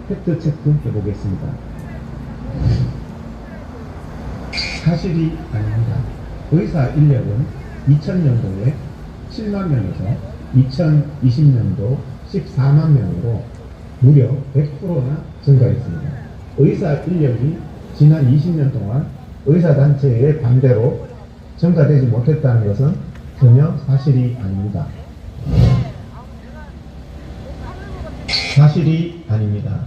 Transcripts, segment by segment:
팩트 체크 해보겠습니다. 사실이 아닙니다. 의사 인력은 2000년도에 7만 명에서 2020년도 14만 명으로 무려 100%나 증가했습니다. 의사 인력이 지난 20년 동안 의사단체의 반대로 증가되지 못했다는 것은 전혀 사실이 아닙니다. 사실이 아닙니다.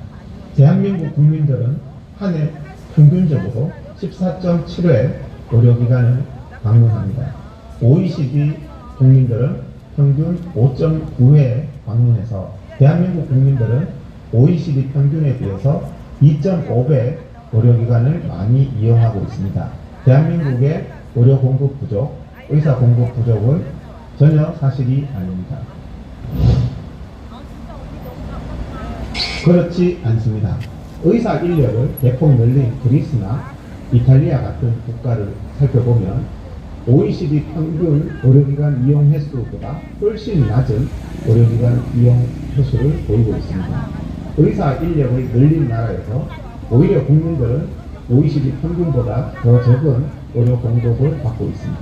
대한민국 국민들은 한 해 평균적으로 14.7회 의료기관을 방문합니다. OECD 국민들은 평균 5.9회 방문해서 대한민국 국민들은 OECD 평균에 비해서 2.5배 의료기관을 많이 이용하고 있습니다. 대한민국의 의료 공급 부족, 의사 공급 부족은 전혀 사실이 아닙니다. 그렇지 않습니다. 의사 인력을 대폭 늘린 그리스나 이탈리아 같은 국가를 살펴보면 OECD 평균 의료기관 이용 횟수보다 훨씬 낮은 의료기관 이용 횟수를 보이고 있습니다. 의사 인력을 늘린 나라에서 오히려 국민들은 OECD 평균보다 더 적은 의료 공급을 받고 있습니다.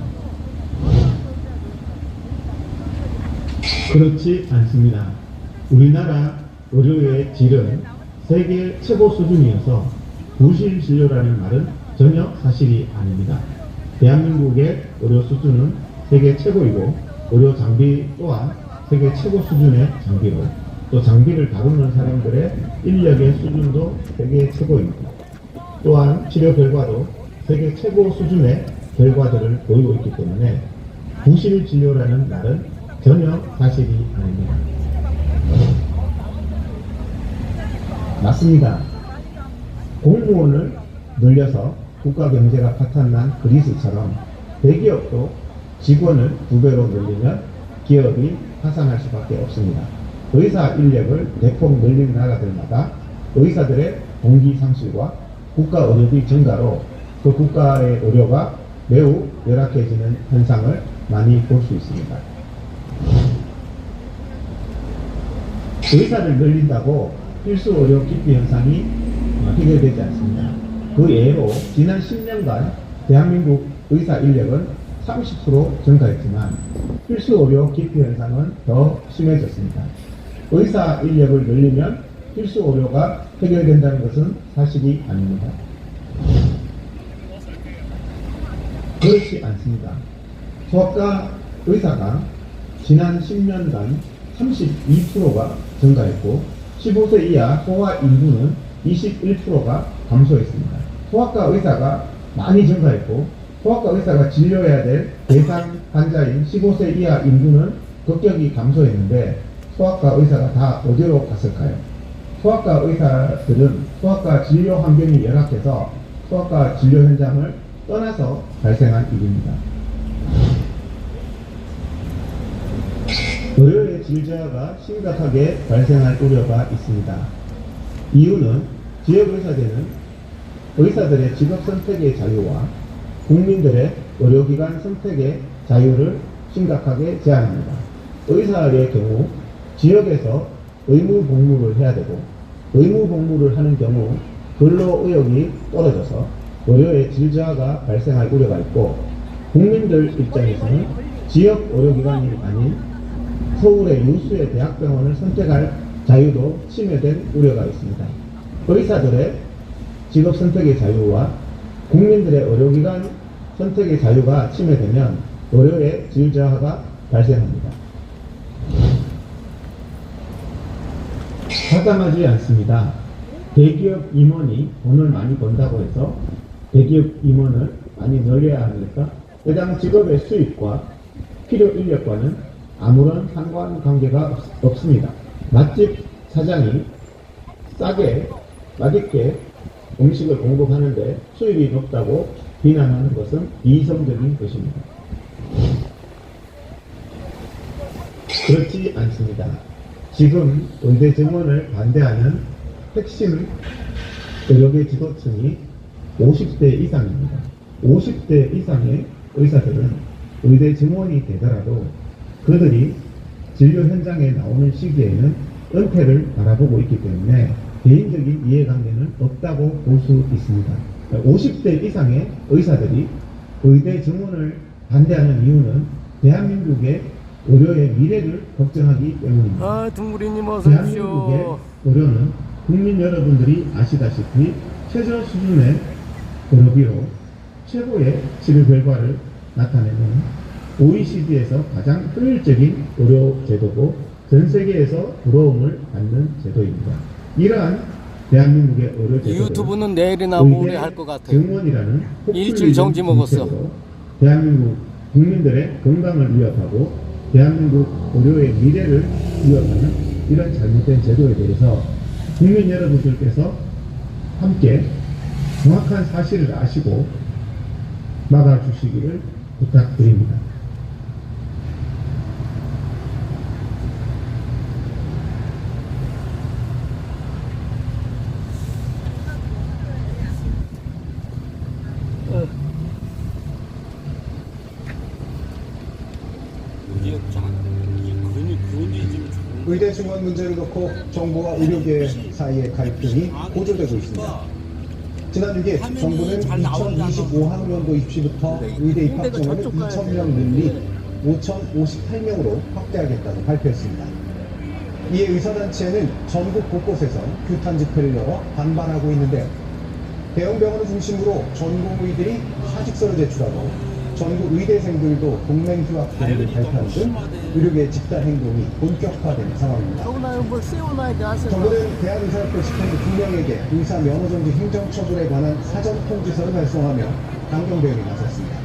그렇지 않습니다. 우리나라 의료의 질은 세계 최고 수준이어서 부실 진료라는 말은 전혀 사실이 아닙니다. 대한민국의 의료 수준은 세계 최고이고 의료 장비 또한 세계 최고 수준의 장비로 또 장비를 다루는 사람들의 인력의 수준도 세계 최고입니다. 또한 치료 결과도 세계 최고 수준의 결과들을 보이고 있기 때문에 부실 진료라는 말은 전혀 사실이 아닙니다. 맞습니다. 공무원을 늘려서 국가 경제가 파탄난 그리스처럼 대기업도 직원을 2배로 늘리면 기업이 파산할 수밖에 없습니다. 의사 인력을 대폭 늘린 나라들마다 의사들의 동기 상실과 국가 의료비 증가로 그 국가의 의료가 매우 열악해지는 현상을 많이 볼 수 있습니다. 의사를 늘린다고 필수 의료 기피 현상이 해결되지 않습니다. 그 예로 지난 10년간 대한민국 의사 인력은 30% 증가했지만 필수 의료 기피 현상은 더 심해졌습니다. 의사 인력을 늘리면 필수 의료가 해결된다는 것은 사실이 아닙니다. 그렇지 않습니다. 소아과 의사가 지난 10년간 32%가 증가했고 15세 이하 소아 인구는 21%가 감소했습니다. 소아과 의사가 많이 증가했고 소아과 의사가 진료해야 될 대상 환자인 15세 이하 인구는 급격히 감소했는데 소아과 의사가 다 어디로 갔을까요? 소아과 의사들은 소아과 진료 환경이 열악해서 소아과 진료 현장을 떠나서 발생한 일입니다. 의료의 질 저하가 심각하게 발생할 우려가 있습니다. 이유는 지역의사제는 의사들의 직업 선택의 자유와 국민들의 의료기관 선택의 자유를 심각하게 제한합니다. 의사의 경우 지역에서 의무 복무를 해야 되고 의무 복무를 하는 경우 근로의욕이 떨어져서 의료의 질 저하가 발생할 우려가 있고 국민들 입장에서는 지역 의료기관이 아닌 서울의 유수의 대학병원을 선택할 자유도 침해된 우려가 있습니다. 의사들의 직업 선택의 자유와 국민들의 의료기관 선택의 자유가 침해되면 의료의 질 저하가 발생합니다. 가담하지 않습니다. 대기업 임원이 돈을 많이 번다고 해서 대기업 임원을 많이 늘려야 합니까? 해당 직업의 수입과 필요 인력과는 아무런 상관관계가 없습니다. 맛집 사장이 싸게 맛있게 음식을 공급하는데 수입이 높다고 비난하는 것은 이성적인 것입니다. 그렇지 않습니다. 지금 의대 증원을 반대하는 핵심 의료계 지도층이 50대 이상입니다. 50대 이상의 의사들은 의대 증원이 되더라도 그들이 진료 현장에 나오는 시기에는 은퇴를 바라보고 있기 때문에 개인적인 이해관계는 없다고 볼 수 있습니다. 50대 이상의 의사들이 의대 정원을 반대하는 이유는 대한민국의 의료의 미래를 걱정하기 때문입니다. 아, 둥그리님 어서 대한민국의 오십시오. 의료는 국민 여러분들이 아시다시피 최저 수준의 의료비로 최고의 치료 결과를 나타내는 OECD에서 가장 효율적인 의료 제도고 전 세계에서 부러움을 받는 제도입니다. 이러한 대한민국의 의료 제도를 유튜브는 내일이나 모레 할 것 같아요. 정원이라는 일주일 정지 먹었어. 정책으로 대한민국 국민들의 건강을 위협하고 대한민국 의료의 미래를 위협하는 이런 잘못된 제도에 대해서 국민 여러분들께서 함께 정확한 사실을 아시고 막아주시기를 부탁드립니다. 의대 증원 문제를 놓고 정부와 의료계 사이의 갈등이 고조되고 있습니다. 지난 6일 정부는 2025학년도 입시부터 의대 입학 정원을 2,000명 늘리 5,058명으로 확대하겠다고 발표했습니다. 이에 의사단체는 전국 곳곳에서 규탄 집회를 열어 반발하고 있는데요. 대형 병원을 중심으로 전공의들이 사직서를 제출하고 전국 의대생들도 동맹 휴학 등을 발표하는 등 의료계 집단 행동이 본격화된 상황입니다. 정부는 대한의사협회 집행부 2명에게 의사 면허정지 행정처분에 관한 사전 통지서를 발송하며 강경 대응에 나섰습니다.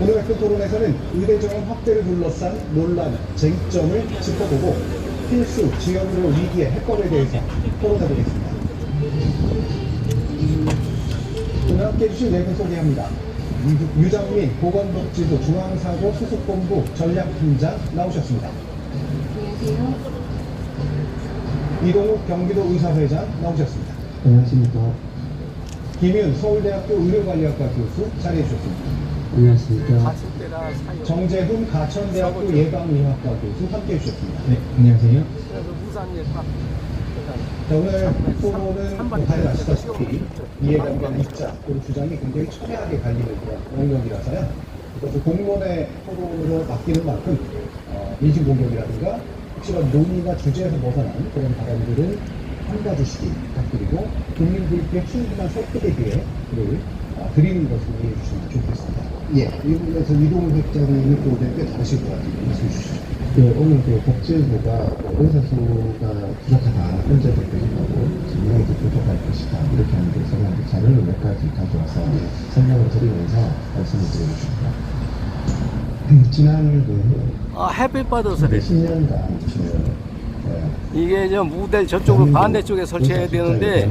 오늘 발표 토론에서는 의대 정원 확대를 둘러싼 논란, 쟁점을 짚어보고 필수 지역으로 위기의 해법에 대해서 토론해보겠습니다. 오늘 함께해 주신 내분 소개합니다. 유정민 보건복지부 중앙사고수습본부 전략팀장 나오셨습니다. 안녕하세요. 이동욱 경기도 의사회장 나오셨습니다. 안녕하십니까. 김윤 서울대학교 의료관리학과 교수 자리해 주셨습니다. 안녕하십니까. 다칠 때라 사요. 정재훈 가천대학교 예방의학과 교수 함께해 주셨습니다. 네, 안녕하세요. 그래서 부산 예파. 자, 오늘 토론은 다들 아시다시피 이해관계나 입장 또는 주장이 굉장히 첨예하게 갈리는 그런 영역이라서요. 그래서 공론의 토론으로 맡기는 만큼 인신공격이라든가 혹시라도 논의가 주제에서 벗어난 그런 발언들은 삼가주시기 부탁드리고 국민들께 충분한 설득의 기회를 드리는 것을 이해해 주시면 좋겠습니다. 예, 이 부분에서 이동훈 회장님이 또 꽤 다르실 것 같은데 말씀해 주시죠. 네, 오늘 복지부가 의사 수가 부족하다, 현재 대표님하고 진료이 부족할 것이다 이렇게 하는 데서 그냥 자료를 몇 가지 가져와서 설명을 드리면서 말씀을 드리겠습니다. 지난 햇빛 받아서 그래. 10년간 이게 저 무대 저쪽으로 반대쪽에 설치해야 되는데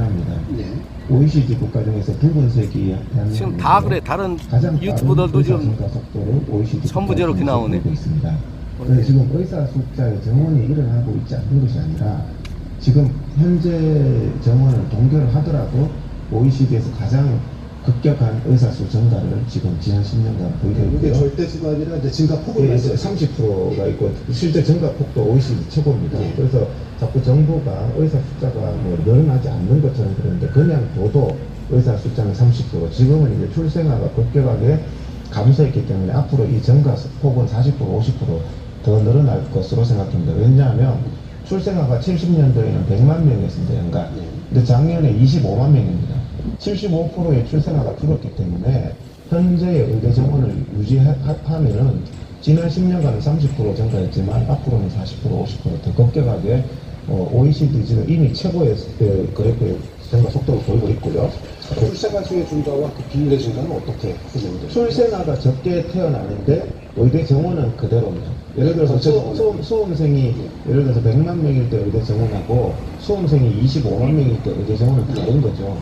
OECD 국가 중에서 붉은색이 지금 다 그래. 다른 유튜브들도 지금 전부 저렇게 나오네. 있습니다. 그래서 지금 의사 숫자의 정원이 일어나고 있지 않는 것이 아니라 지금 현재 정원을 동결을 하더라도 OECD에서 가장 급격한 의사 수 증가를 지금 지난 10년간 보이고 이게 있고요. 절대 수가 아니라 이제 증가 폭을 말씀하시죠. 30%가 있고 실제 증가 폭도 OECD 최고입니다. 그래서 자꾸 정부가 의사 숫자가 뭐 늘어나지 않는 것처럼 그러는데 그냥 둬도 의사 숫자는 30%, 지금은 이제 출생아가 급격하게 감소했기 때문에 앞으로 이 증가 폭은 40%, 50%더 늘어날 것으로 생각합니다. 왜냐하면 출생아가 70년도에는 100만 명이었습니다, 연간. 근데 작년에 25만 명입니다. 75%의 출생아가 줄었기 때문에 현재의 의대 정원을 유지하면은 지난 10년간은 30% 증가했지만 앞으로는 40%, 50%더 급격하게 OECD 지금 이미 최고의 그래프의 증가 속도를 보이고 있고요. 출생아 수의 증가와 그 비율의 증가는 어떻게 설명되죠? 출생아가 적게 태어나는데 의대 정원은 그대로입니다. 예를 들어서 수험생이 예를 들어서 100만 명일 때 의대 정원하고 수험생이 25만 명일 때 의대 정원은 다른 거죠.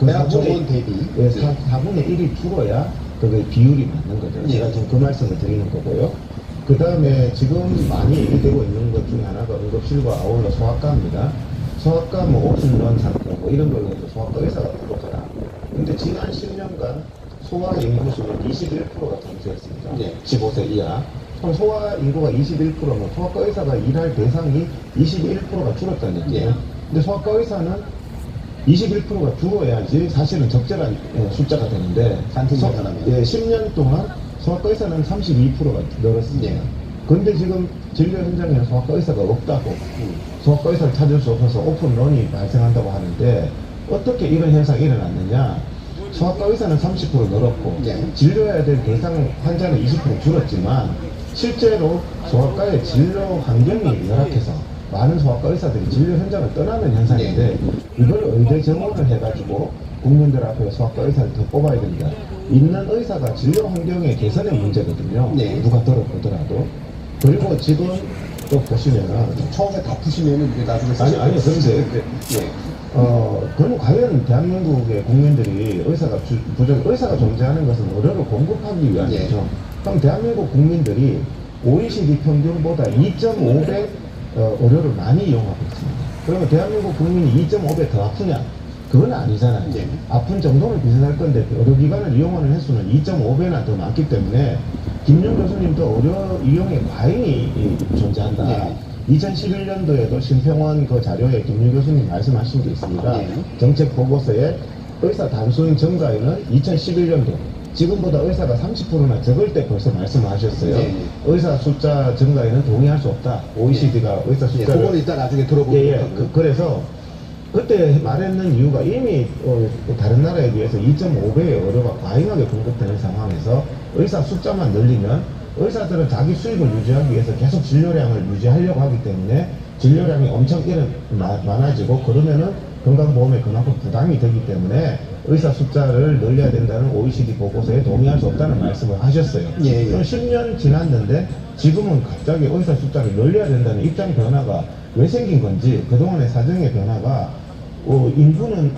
대학 정원 대비 4분의 1이 줄어야 그게 비율이 맞는 거죠. 제가 지금 그 말씀을 드리는 거고요. 그 다음에 지금 많이 얘기되고 있는 것 중에 하나가 응급실과 아울러 소아과입니다. 소아과 뭐 옥순런 상태 뭐 이런 걸로 해서 소아과 의사가 부족하다. 근데 지난 10년간 소아 인구 수는 21%가 감소했습니다. 15세 이하. 그럼 소아 인구가 21%면 소아과 의사가 일할 대상이 21%가 줄었다는 얘기예요. 근데 소아과 의사는 21%가 줄어야지 사실은 적절한 숫자가 되는데 산팀장하면. 10년 동안 소아과 의사는 32%가 늘었습니다. 네. 그런데 지금 진료 현장에 소아과 의사가 없다고 소아과 의사를 찾을 수 없어서 오픈런이 발생한다고 하는데 어떻게 이런 현상이 일어났느냐. 소아과 의사는 30% 늘었고 네. 진료해야 될 대상 환자는 20% 줄었지만 실제로 소아과의 진료 환경이 열악해서 많은 소아과 의사들이 진료 현장을 떠나는 현상인데 이걸 의대 정원을 해가지고 국민들 앞에 소아과 의사를 더 뽑아야 된다. 있는 의사가 진료 환경의 개선의 문제거든요. 네. 누가 들어보더라도. 그리고 지금 또 보시면은 처음에 다 푸시면은 이제 나중에 아니 그런데 예. 그럼 과연 대한민국의 국민들이 의사가 존재하는 것은 의료를 공급하기 위한 예. 거죠. 그럼 대한민국 국민들이 OECD 평균보다 2.5배 의료를 많이 이용하고 있습니다. 그러면 대한민국 국민이 2.5배 더 아프냐? 그건 아니잖아요. 예. 아픈 정도는 비슷할 건데 의료기관을 이용하는 횟수는 2.5배나 더 많기 때문에 김용 교수님도 의료 이용의 과잉이 존재한다. 예. 2011년도에도 심평원 그 자료에 김윤 교수님 말씀하신 게 있습니다. 네. 정책 보고서에 의사 단수인 증가에는 2011년도 지금보다 의사가 30%나 적을 때 벌써 말씀하셨어요. 네. 의사 숫자 증가에는 동의할 수 없다. OECD가 의사 예, 숫자를 그거는 이따 나중에 들어보도록 예, 하고요. 그래서 그때 말했는 이유가 이미 다른 나라에 비해서 2.5배의 의료가 과잉하게 공급되는 상황에서 의사 숫자만 늘리면 의사들은 자기 수입을 유지하기 위해서 계속 진료량을 유지하려고 하기 때문에 진료량이 엄청 많아지고 그러면은 건강보험에 그만큼 부담이 되기 때문에 의사 숫자를 늘려야 된다는 OECD 보고서에 동의할 수 없다는 말씀을 하셨어요. 예, 예. 그럼 10년 지났는데 지금은 갑자기 의사 숫자를 늘려야 된다는 입장 변화가 왜 생긴 건지 그동안의 사정의 변화가 인구는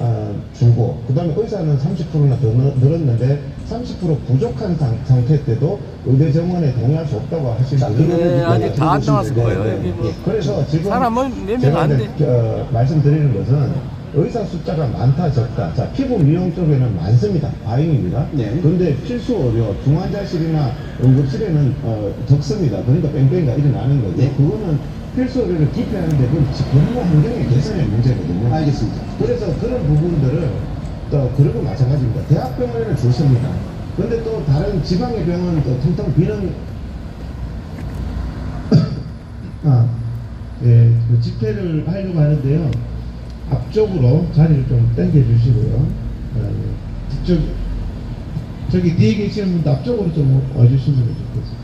줄고 그 다음에 의사는 30%나 더 늘었는데 30% 부족한 상태 때도 의대 정원에 동의할 수 없다고 하시는 분이 네, 아직 다 안 나왔을 거예요. 여기 뭐. 그래서 지금 사람은 몇 명 제가 안 이제, 돼. 말씀드리는 것은 의사 숫자가 많다 적다. 자, 피부 미용 쪽에는 많습니다. 과잉입니다. 네. 그런데 필수 의료, 중환자실이나 응급실에는 적습니다. 그러니까 뺑뺑이가 일어나는 거죠. 네. 그거는 필수 의료를 기피하는데 그건 근무 환경의 개선의 문제거든요. 알겠습니다. 그래서 그런 부분들을 또 그러고 마찬가지입니다. 대학병원에는 좋습니다. 근데 또 다른 지방의 병원은 또 텅텅 비는 예, 그 집회를 하려고 하는데요. 앞쪽으로 자리를 좀 당겨 주시고요. 저기 뒤에 계시는 분도 앞쪽으로 좀 와주시면 좋겠습니다.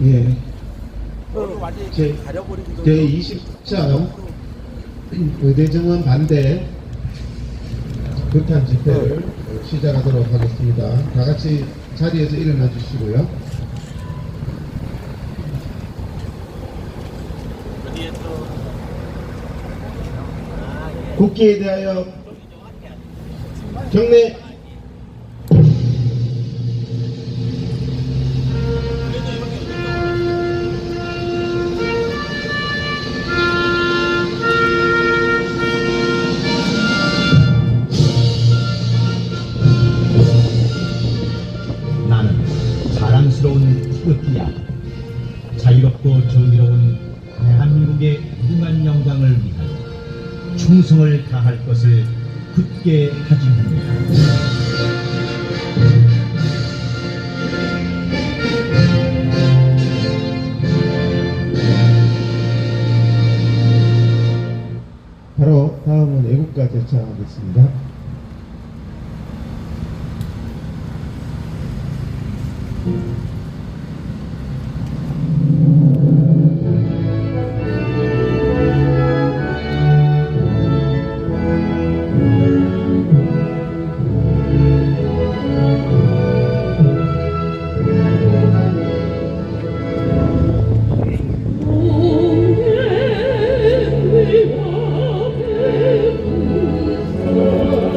예. 제20차 의대 정원 반대 극한 집회를 시작하도록 하겠습니다. 다 같이 자리에서 일어나 주시고요. 국기에 대하여 경례. 나는 사랑스러운 태극기야. 자유롭고 정의로운 대한민국의 무궁한 영광을 위하여 충성을 다할 것을 굳게 다짐합니다. 바로 다음은 애국가 제창하겠습니다. Oh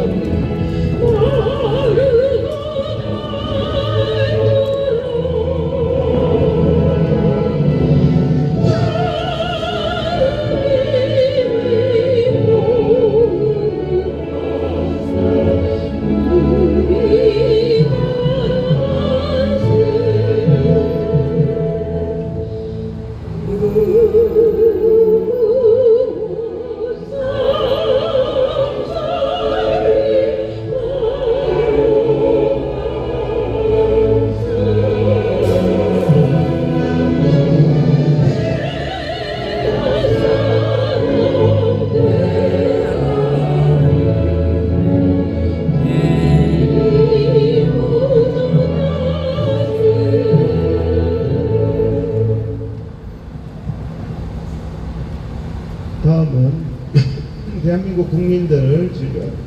국민들을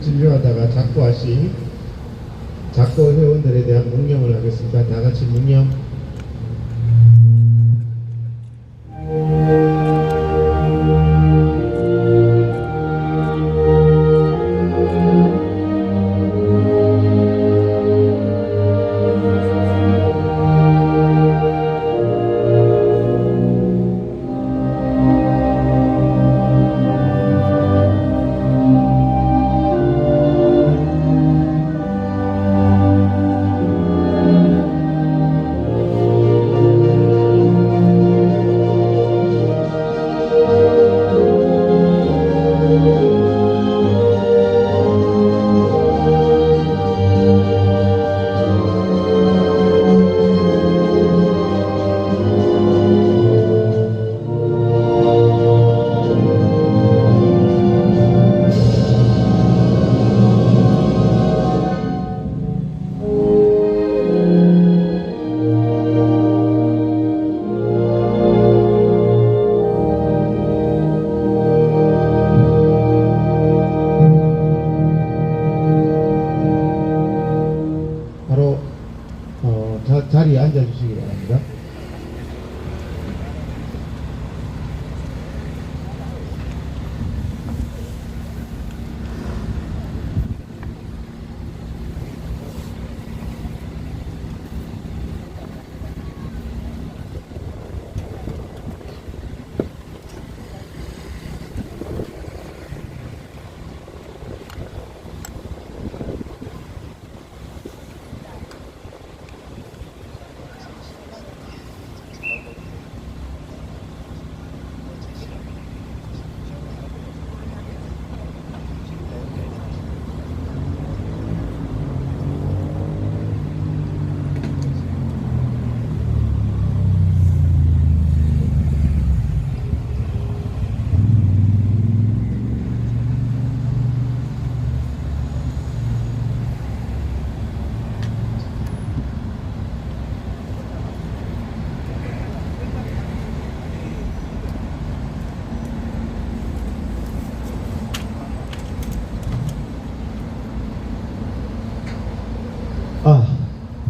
진료하다가 작고하신 작고 회원들에 대한 묵념을 하겠습니다. 다 같이 묵념. 자리에 앉아주시기 바랍니다.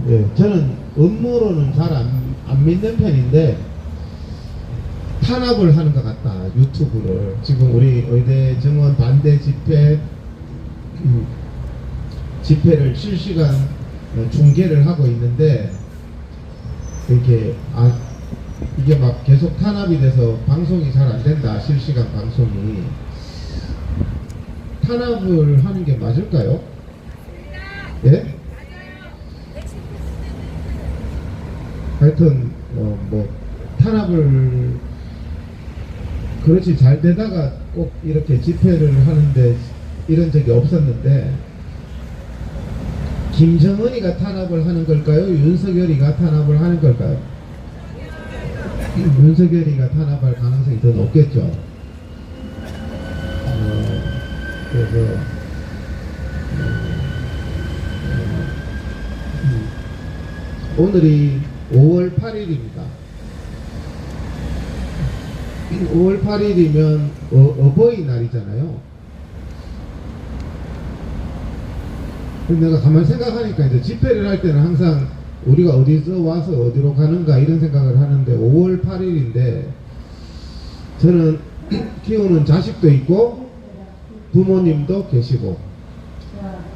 예, 저는 업무로는 잘 안 믿는 편인데 탄압을 하는 것 같다. 유튜브를 지금 우리 의대 정원 반대 집회를 실시간 중계를 하고 있는데 이게 막 계속 탄압이 돼서 방송이 잘 안 된다. 실시간 방송이 탄압을 하는 게 맞을까요? 예? 하여튼 뭐 탄압을 그렇지 잘 되다가 꼭 이렇게 집회를 하는데 이런 적이 없었는데 김정은이가 탄압을 하는 걸까요? 윤석열이가 탄압을 하는 걸까요? 윤석열이가 탄압할 가능성이 더 높겠죠. 그래서 오늘이 5월 8일입니다. 5월 8일이면 어버이날이잖아요. 근데 내가 가만히 생각하니까 이제 집회를 할 때는 항상 우리가 어디서 와서 어디로 가는가 이런 생각을 하는데 5월 8일인데 저는 키우는 자식도 있고 부모님도 계시고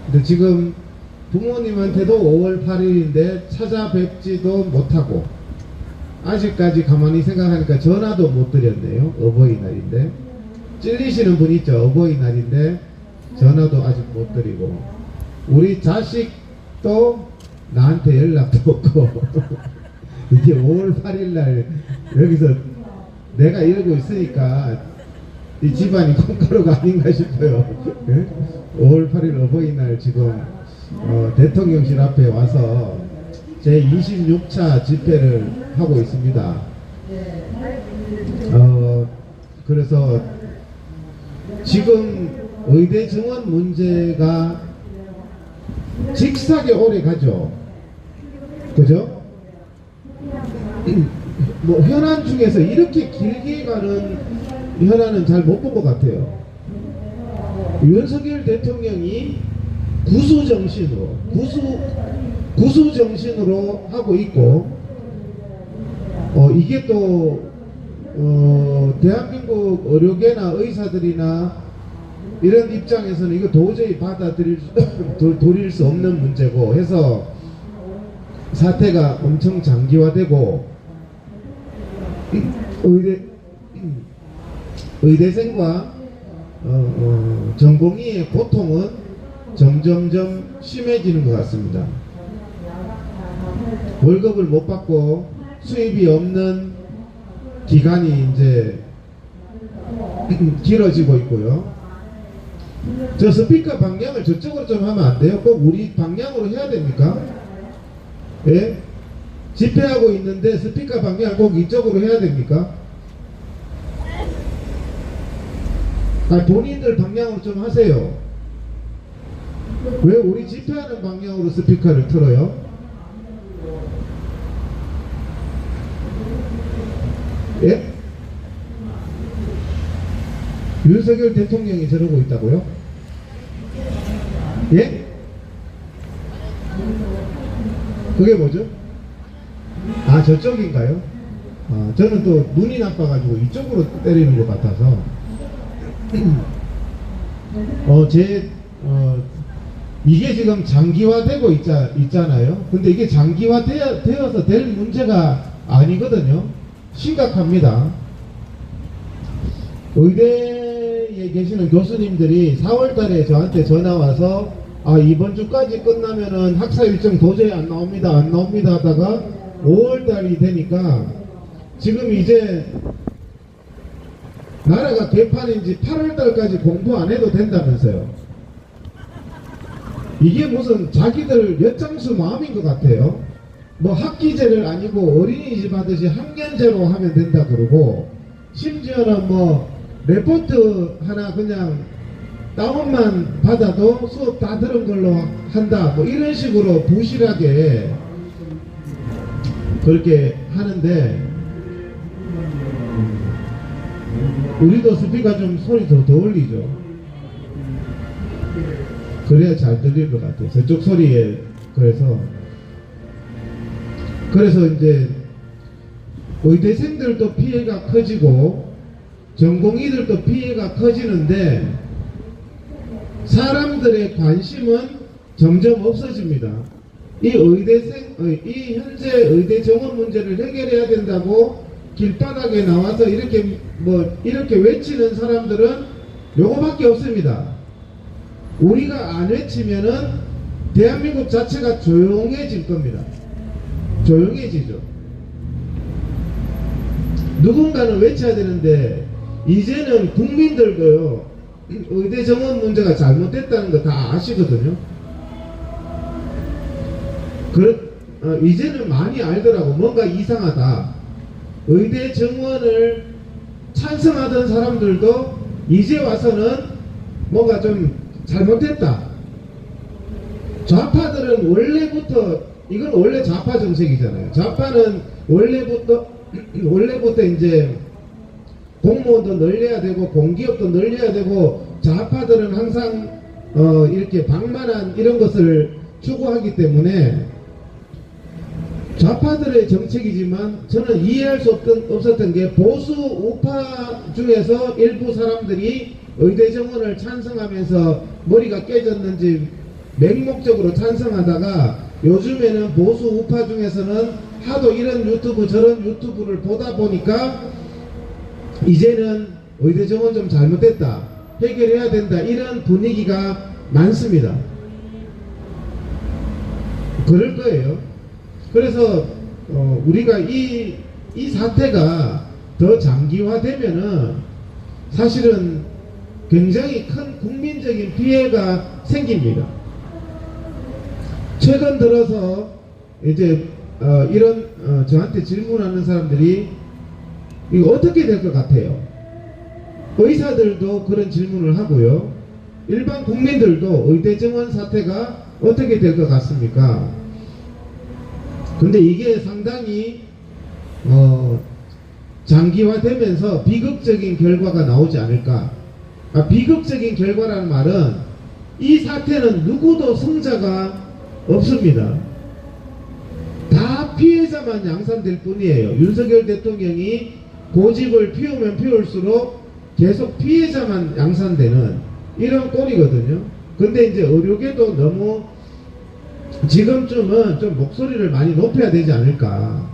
근데 지금 부모님한테도 5월 8일인데 찾아뵙지도 못하고 아직까지 가만히 생각하니까 전화도 못 드렸네요. 어버이날인데 찔리시는 분 있죠. 어버이날인데 전화도 아직 못 드리고 우리 자식도 나한테 연락도 없고 이게 5월 8일날 여기서 내가 이러고 있으니까 이 집안이 콩가루가 아닌가 싶어요. 5월 8일 어버이날 지금 대통령실 앞에 와서 제 26차 집회를 하고 있습니다. 그래서 지금 의대 정원 문제가 직사게 오래 가죠. 그죠? 뭐 현안 중에서 이렇게 길게 가는 현안은 잘 못 본 것 같아요. 윤석열 대통령이 구수 정신으로 하고 있고, 이게 또 대한민국 의료계나 의사들이나 이런 입장에서는 이거 도저히 받아들일 수 없는 문제고 해서 사태가 엄청 장기화되고, 의대생과 전공의의 고통은 점점점 심해지는 것 같습니다. 월급을 못 받고 수입이 없는 기간이 이제 길어지고 있고요. 저 스피커 방향을 저쪽으로 좀 하면 안 돼요? 꼭 우리 방향으로 해야 됩니까? 예? 집회하고 있는데 스피커 방향 꼭 이쪽으로 해야 됩니까? 본인들 방향으로 좀 하세요. 왜 우리 집회하는 방향으로 스피커를 틀어요? 예? 윤석열 대통령이 저러고 있다고요? 예? 그게 뭐죠? 저쪽인가요? 저는 또 눈이 나빠가지고 이쪽으로 때리는 것 같아서 이게 지금 장기화되고 있잖아요. 근데 이게 장기화되어서 될 문제가 아니거든요. 심각합니다. 의대에 계시는 교수님들이 4월달에 저한테 전화와서 이번 주까지 끝나면은 학사 일정 도저히 안 나옵니다 하다가 5월달이 되니까 지금 이제 나라가 개판인지 8월달까지 공부 안 해도 된다면서요. 이게 무슨 자기들 엿장수 마음인 것 같아요. 뭐 학기제를 아니고 어린이집 하듯이 학년제로 하면 된다 그러고, 심지어는 뭐 레포트 하나 그냥 다운만 받아도 수업 다 들은 걸로 한다, 뭐 이런 식으로 부실하게 그렇게 하는데, 우리도 스피커 좀 소리 더 올리죠. 그래야 잘 들릴 것 같아요. 저쪽 소리에. 그래서 이제 의대생들도 피해가 커지고 전공의들도 피해가 커지는데, 사람들의 관심은 점점 없어집니다. 이 현재 의대 정원 문제를 해결해야 된다고 길바닥에 나와서 이렇게 외치는 사람들은 요거밖에 없습니다. 우리가 안 외치면은 대한민국 자체가 조용해질 겁니다. 조용해지죠. 누군가는 외쳐야 되는데, 이제는 국민들도요, 의대 정원 문제가 잘못됐다는 거 다 아시거든요. 이제는 많이 알더라고. 뭔가 이상하다. 의대 정원을 찬성하던 사람들도 이제 와서는 뭔가 좀 잘못됐다. 좌파들은 원래부터, 이건 원래 좌파 정책이잖아요. 좌파는 원래부터 이제 공무원도 늘려야 되고 공기업도 늘려야 되고, 좌파들은 항상 이렇게 방만한 이런 것을 추구하기 때문에 좌파들의 정책이지만, 저는 이해할 수 없었던 게 보수 우파 중에서 일부 사람들이 의대 정원을 찬성하면서 머리가 깨졌는지 맹목적으로 찬성하다가, 요즘에는 보수 우파 중에서는 하도 이런 유튜브 저런 유튜브를 보다 보니까 이제는 의대 정원 좀 잘못됐다, 해결해야 된다, 이런 분위기가 많습니다. 그럴 거예요. 그래서 우리가 이 사태가 더 장기화되면은 사실은 굉장히 큰 국민적인 피해가 생깁니다. 최근 들어서 이제 저한테 질문하는 사람들이 이거 어떻게 될 것 같아요? 의사들도 그런 질문을 하고요. 일반 국민들도 의대 정원 사태가 어떻게 될 것 같습니까? 근데 이게 상당히 장기화되면서 비극적인 결과가 나오지 않을까, 비극적인 결과라는 말은 이 사태는 누구도 승자가 없습니다. 다 피해자만 양산될 뿐이에요. 윤석열 대통령이 고집을 피우면 피울수록 계속 피해자만 양산되는 이런 꼴이거든요. 근데 이제 의료계도 너무 지금쯤은 좀 목소리를 많이 높여야 되지 않을까.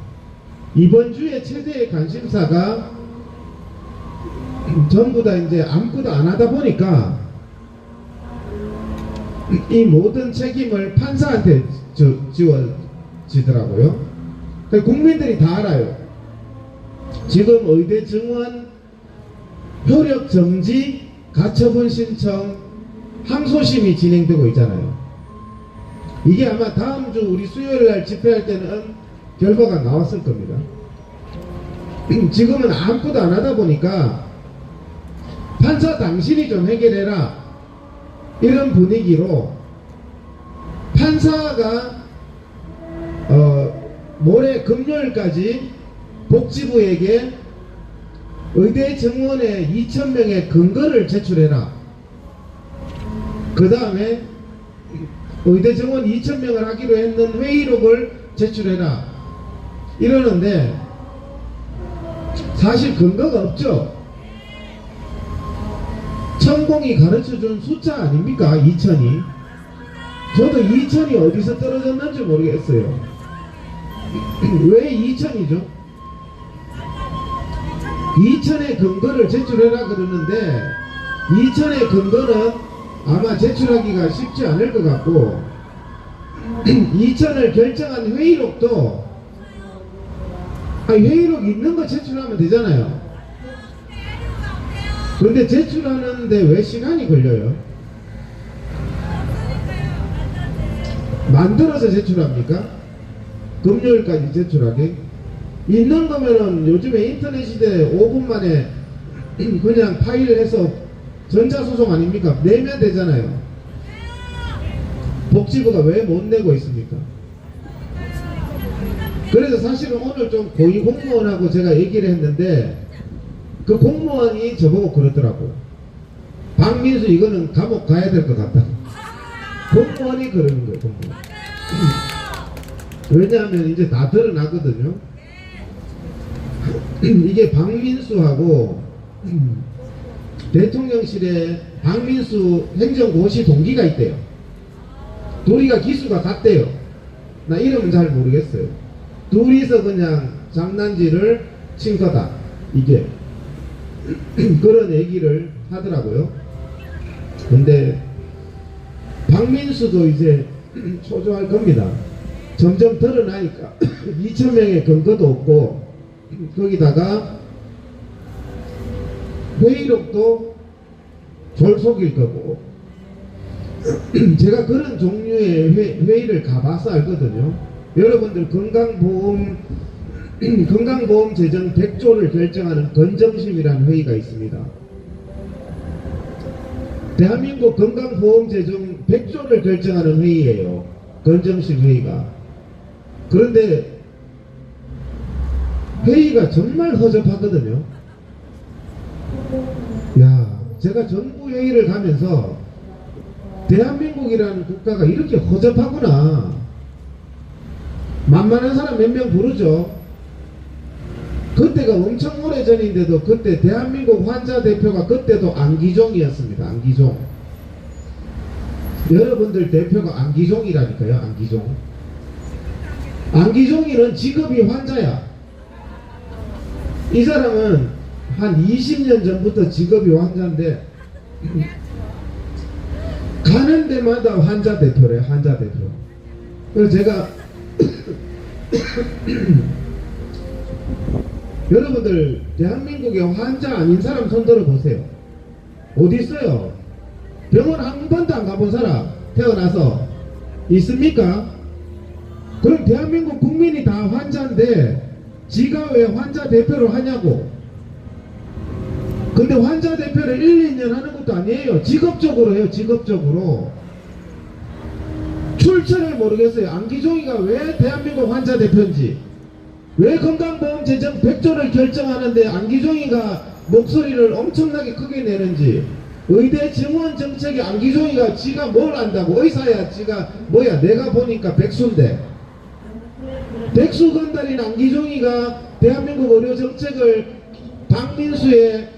이번 주에 최대의 관심사가 전부 다 이제 아무것도 안 하다 보니까 이 모든 책임을 판사한테 지워지더라고요. 국민들이 다 알아요. 지금 의대 증원 효력 정지 가처분 신청 항소심이 진행되고 있잖아요. 이게 아마 다음 주 우리 수요일 날 집회할 때는 결과가 나왔을 겁니다. 지금은 아무것도 안 하다 보니까 판사 당신이 좀 해결해라 이런 분위기로 판사가 모레 금요일까지 복지부에게 의대 정원에 2,000명의 근거를 제출해라. 그 다음에 의대 정원 2,000명을 하기로 했는 회의록을 제출해라 이러는데 사실 근거가 없죠. 천공이 가르쳐준 숫자 아닙니까? 2,000이. 저도 2,000이 어디서 떨어졌는지 모르겠어요. 왜 2,000이죠? 2,000의 근거를 제출해라 그러는데 2,000의 근거는 아마 제출하기가 쉽지 않을 것 같고 2,000을 결정한 회의록도 회의록 있는 거 제출하면 되잖아요. 그런데 제출하는데 왜 시간이 걸려요? 만들어서 제출합니까? 금요일까지 제출하게? 있는 거면은 요즘에 인터넷 시대에 5분 만에 그냥 파일해서 전자소송 아닙니까? 내면 되잖아요. 복지부가 왜 못 내고 있습니까? 그래서 사실은 오늘 좀 고위 공무원하고 제가 얘기를 했는데 그 공무원이 저보고 그러더라고. 박민수 이거는 감옥 가야 될 것 같다. 공무원이 그러는 거예요. 공무원. 왜냐하면 이제 다 드러나거든요. 이게 박민수하고 대통령실에 박민수 행정고시 동기가 있대요. 둘이가 기수가 같대요. 나 이름은 잘 모르겠어요. 둘이서 그냥 장난질을 친 거다. 이게 그런 얘기를 하더라고요. 근데 박민수도 이제 초조할 겁니다. 점점 드러나니까 2,000명의 근거도 없고 거기다가 회의록도 졸속일 거고 제가 그런 종류의 회의를 가봐서 알거든요. 여러분들 건강보험 재정 100조를 결정하는 건정심이라는 회의가 있습니다. 대한민국 건강보험 재정 100조를 결정하는 회의예요. 건정심 회의가. 그런데 회의가 정말 허접하거든요. 야, 제가 정부 회의를 가면서 대한민국이라는 국가가 이렇게 허접하구나. 만만한 사람 몇 명 부르죠. 그때가 엄청 오래전인데도 그때 대한민국 환자 대표가 그때도 안기종이었습니다. 안기종. 여러분들 대표가 안기종이라니까요. 안기종. 안기종이는 직업이 환자야. 이 사람은 한 20년 전부터 직업이 환자인데 가는 데마다 환자 대표래. 환자 대표. 그래서 제가 여러분들 대한민국에 환자 아닌 사람 손 들어보세요. 어디 있어요? 병원 한 번도 안 가본 사람 태어나서 있습니까? 그럼 대한민국 국민이 다 환자인데 지가 왜 환자 대표를 하냐고. 근데 환자 대표를 1, 2년 하는 것도 아니에요. 직업적으로 해요. 직업적으로. 출처를 모르겠어요. 안기종이가 왜 대한민국 환자 대표인지, 왜 건강보험 재정 100조를 결정하는데 안기종이가 목소리를 엄청나게 크게 내는지 의대 증원 정책이 안기종이가 지가 뭘 안다고 의사야 지가 뭐야 내가 보니까 백수인데 백수 건달인 안기종이가 대한민국 의료 정책을 박민수의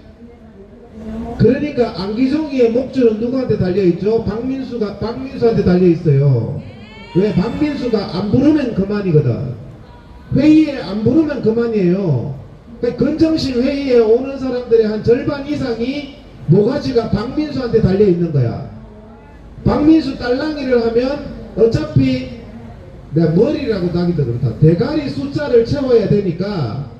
그러니까 안기종이의 목줄은 누구한테 달려있죠? 박민수한테 달려있어요. 왜? 박민수가 안 부르면 그만이거든. 회의에 안 부르면 그만이에요. 그러니까 건정심 회의에 오는 사람들의 한 절반 이상이 모가지가 박민수한테 달려있는 거야. 박민수 딸랑이를 하면 어차피 내가 머리라고 하기도 그렇다. 대가리 숫자를 채워야 되니까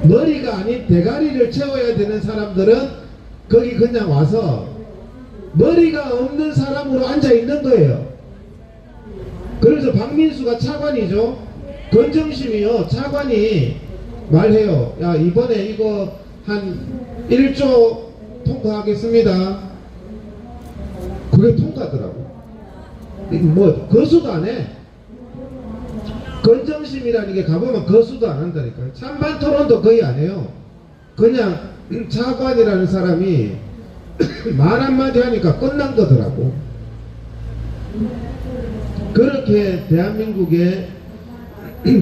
머리가 아닌 대가리를 채워야 되는 사람들은 거기 그냥 와서 머리가 없는 사람으로 앉아있는 거예요. 그래서 박민수가 차관이죠. 건정심이요. 차관이 말해요. 야 이번에 이거 한 1조 통과하겠습니다. 그게 통과하더라고. 뭐 거수도 안 해. 건정심이라는 게 가보면 거수도 안 한다니까요. 찬반 토론도 거의 안 해요. 그냥 차관이라는 사람이 말 한마디 하니까 끝난 거더라고. 그렇게 대한민국의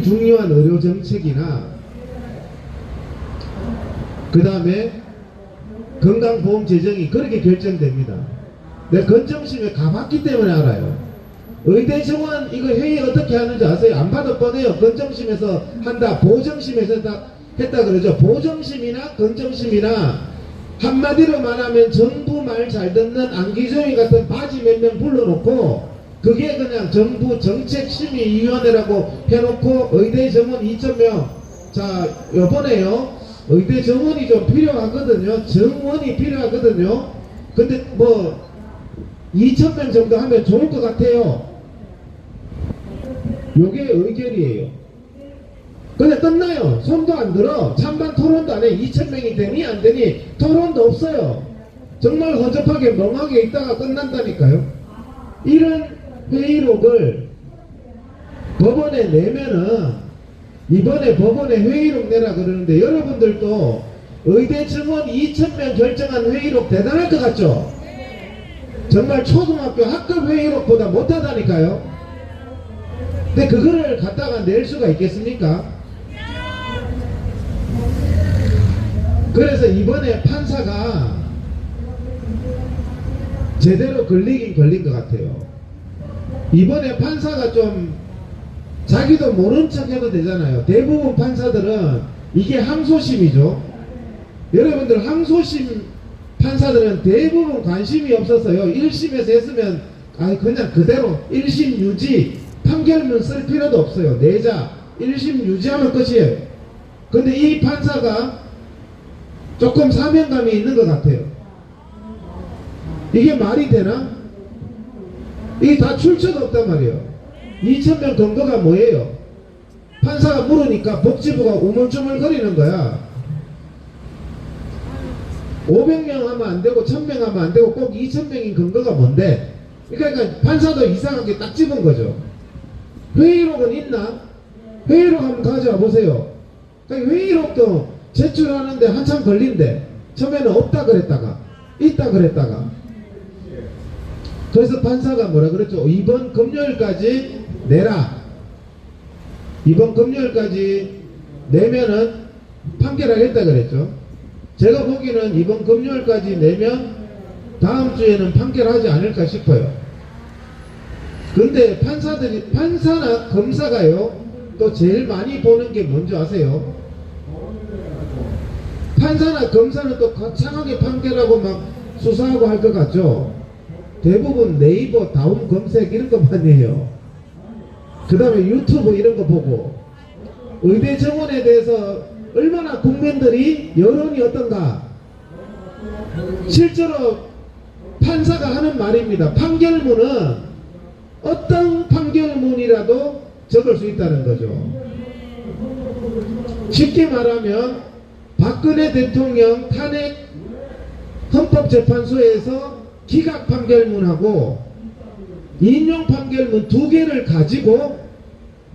중요한 의료 정책이나 그 다음에 건강보험 재정이 그렇게 결정됩니다. 내가 건정심에 가봤기 때문에 알아요. 의대 정원 이거 회의 어떻게 하는지 아세요? 안 봐도 뻔해요. 건정심에서 한다, 보정심에서 했다 그러죠. 보정심이나 건정심이나 한마디로 말하면 정부 말 잘 듣는 안기종이 같은 바지 몇 명 불러놓고 그게 그냥 정부 정책심의위원회라고 해놓고 의대 정원 2,000명. 자 요번에요 의대 정원이 좀 필요하거든요. 정원이 필요하거든요. 근데 뭐 2,000명 정도 하면 좋을 것 같아요. 요게 의결이에요. 근데 끝나요. 손도 안 들어. 찬반 토론도 안 해. 2,000명이 되니 안 되니 토론도 없어요. 정말 허접하게 멍하게 있다가 끝난다니까요. 이런 회의록을 법원에 내면은 이번에 법원에 회의록 내라 그러는데 여러분들도 의대 증원 2,000명 결정한 회의록 대단할 것 같죠? 정말 초등학교 학급 회의록보다 못하다니까요. 근데 그거를 갖다가 낼 수가 있겠습니까? 그래서 이번에 판사가 제대로 걸리긴 걸린 것 같아요. 이번에 판사가 좀 자기도 모른 척 해도 되잖아요. 대부분 판사들은 이게 항소심이죠. 여러분들 항소심 판사들은 대부분 관심이 없었어요. 1심에서 했으면 그냥 그대로 1심 유지 판결문 쓸 필요도 없어요. 내자 1심 유지하면 끝이에요. 근데 이 판사가 조금 사명감이 있는 것 같아요. 이게 말이 되나? 이게 다 출처가 없단 말이에요. 2,000명 근거가 뭐예요? 판사가 물으니까 복지부가 우물쭈물 거리는 거야. 500명 하면 안 되고 1,000명 하면 안 되고 꼭 2,000명인 근거가 뭔데? 그러니까 판사도 이상하게 딱 집은 거죠. 회의록은 있나? 회의록 한번 가져와 보세요. 그러니까 회의록도 제출하는데 한참 걸린대. 처음에는 없다 그랬다가 있다 그랬다가. 그래서 판사가 뭐라 그랬죠? 이번 금요일까지 내라. 이번 금요일까지 내면은 판결하겠다 그랬죠. 제가 보기에는 이번 금요일까지 내면 다음 주에는 판결하지 않을까 싶어요. 근데 판사나 검사가요 또 제일 많이 보는 게 뭔지 아세요? 판사나 검사는 또 거창하게 판결하고 막 수사하고 할 것 같죠? 대부분 네이버 다음 검색 이런 것만 해요. 그 다음에 유튜브 이런 거 보고. 의대 정원에 대해서 얼마나 국민들이 여론이 어떤가. 실제로 판사가 하는 말입니다. 판결문은 어떤 판결문이라도 적을 수 있다는 거죠. 쉽게 말하면 박근혜 대통령 탄핵 헌법재판소에서 기각 판결문하고 인용 판결문 2개를 가지고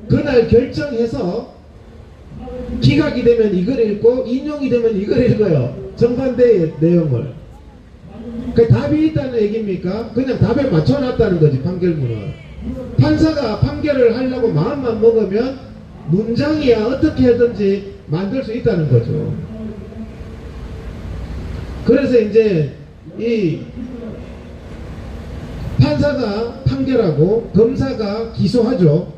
그날 결정해서 기각이 되면 이걸 읽고 인용이 되면 이걸 읽어요. 정반대의 내용을. 그 답이 있다는 얘기입니까? 그냥 답에 맞춰놨다는 거지, 판결문은. 판사가 판결을 하려고 마음만 먹으면 문장이야 어떻게 하든지 만들 수 있다는 거죠. 그래서 이제 이 판사가 판결하고 검사가 기소하죠.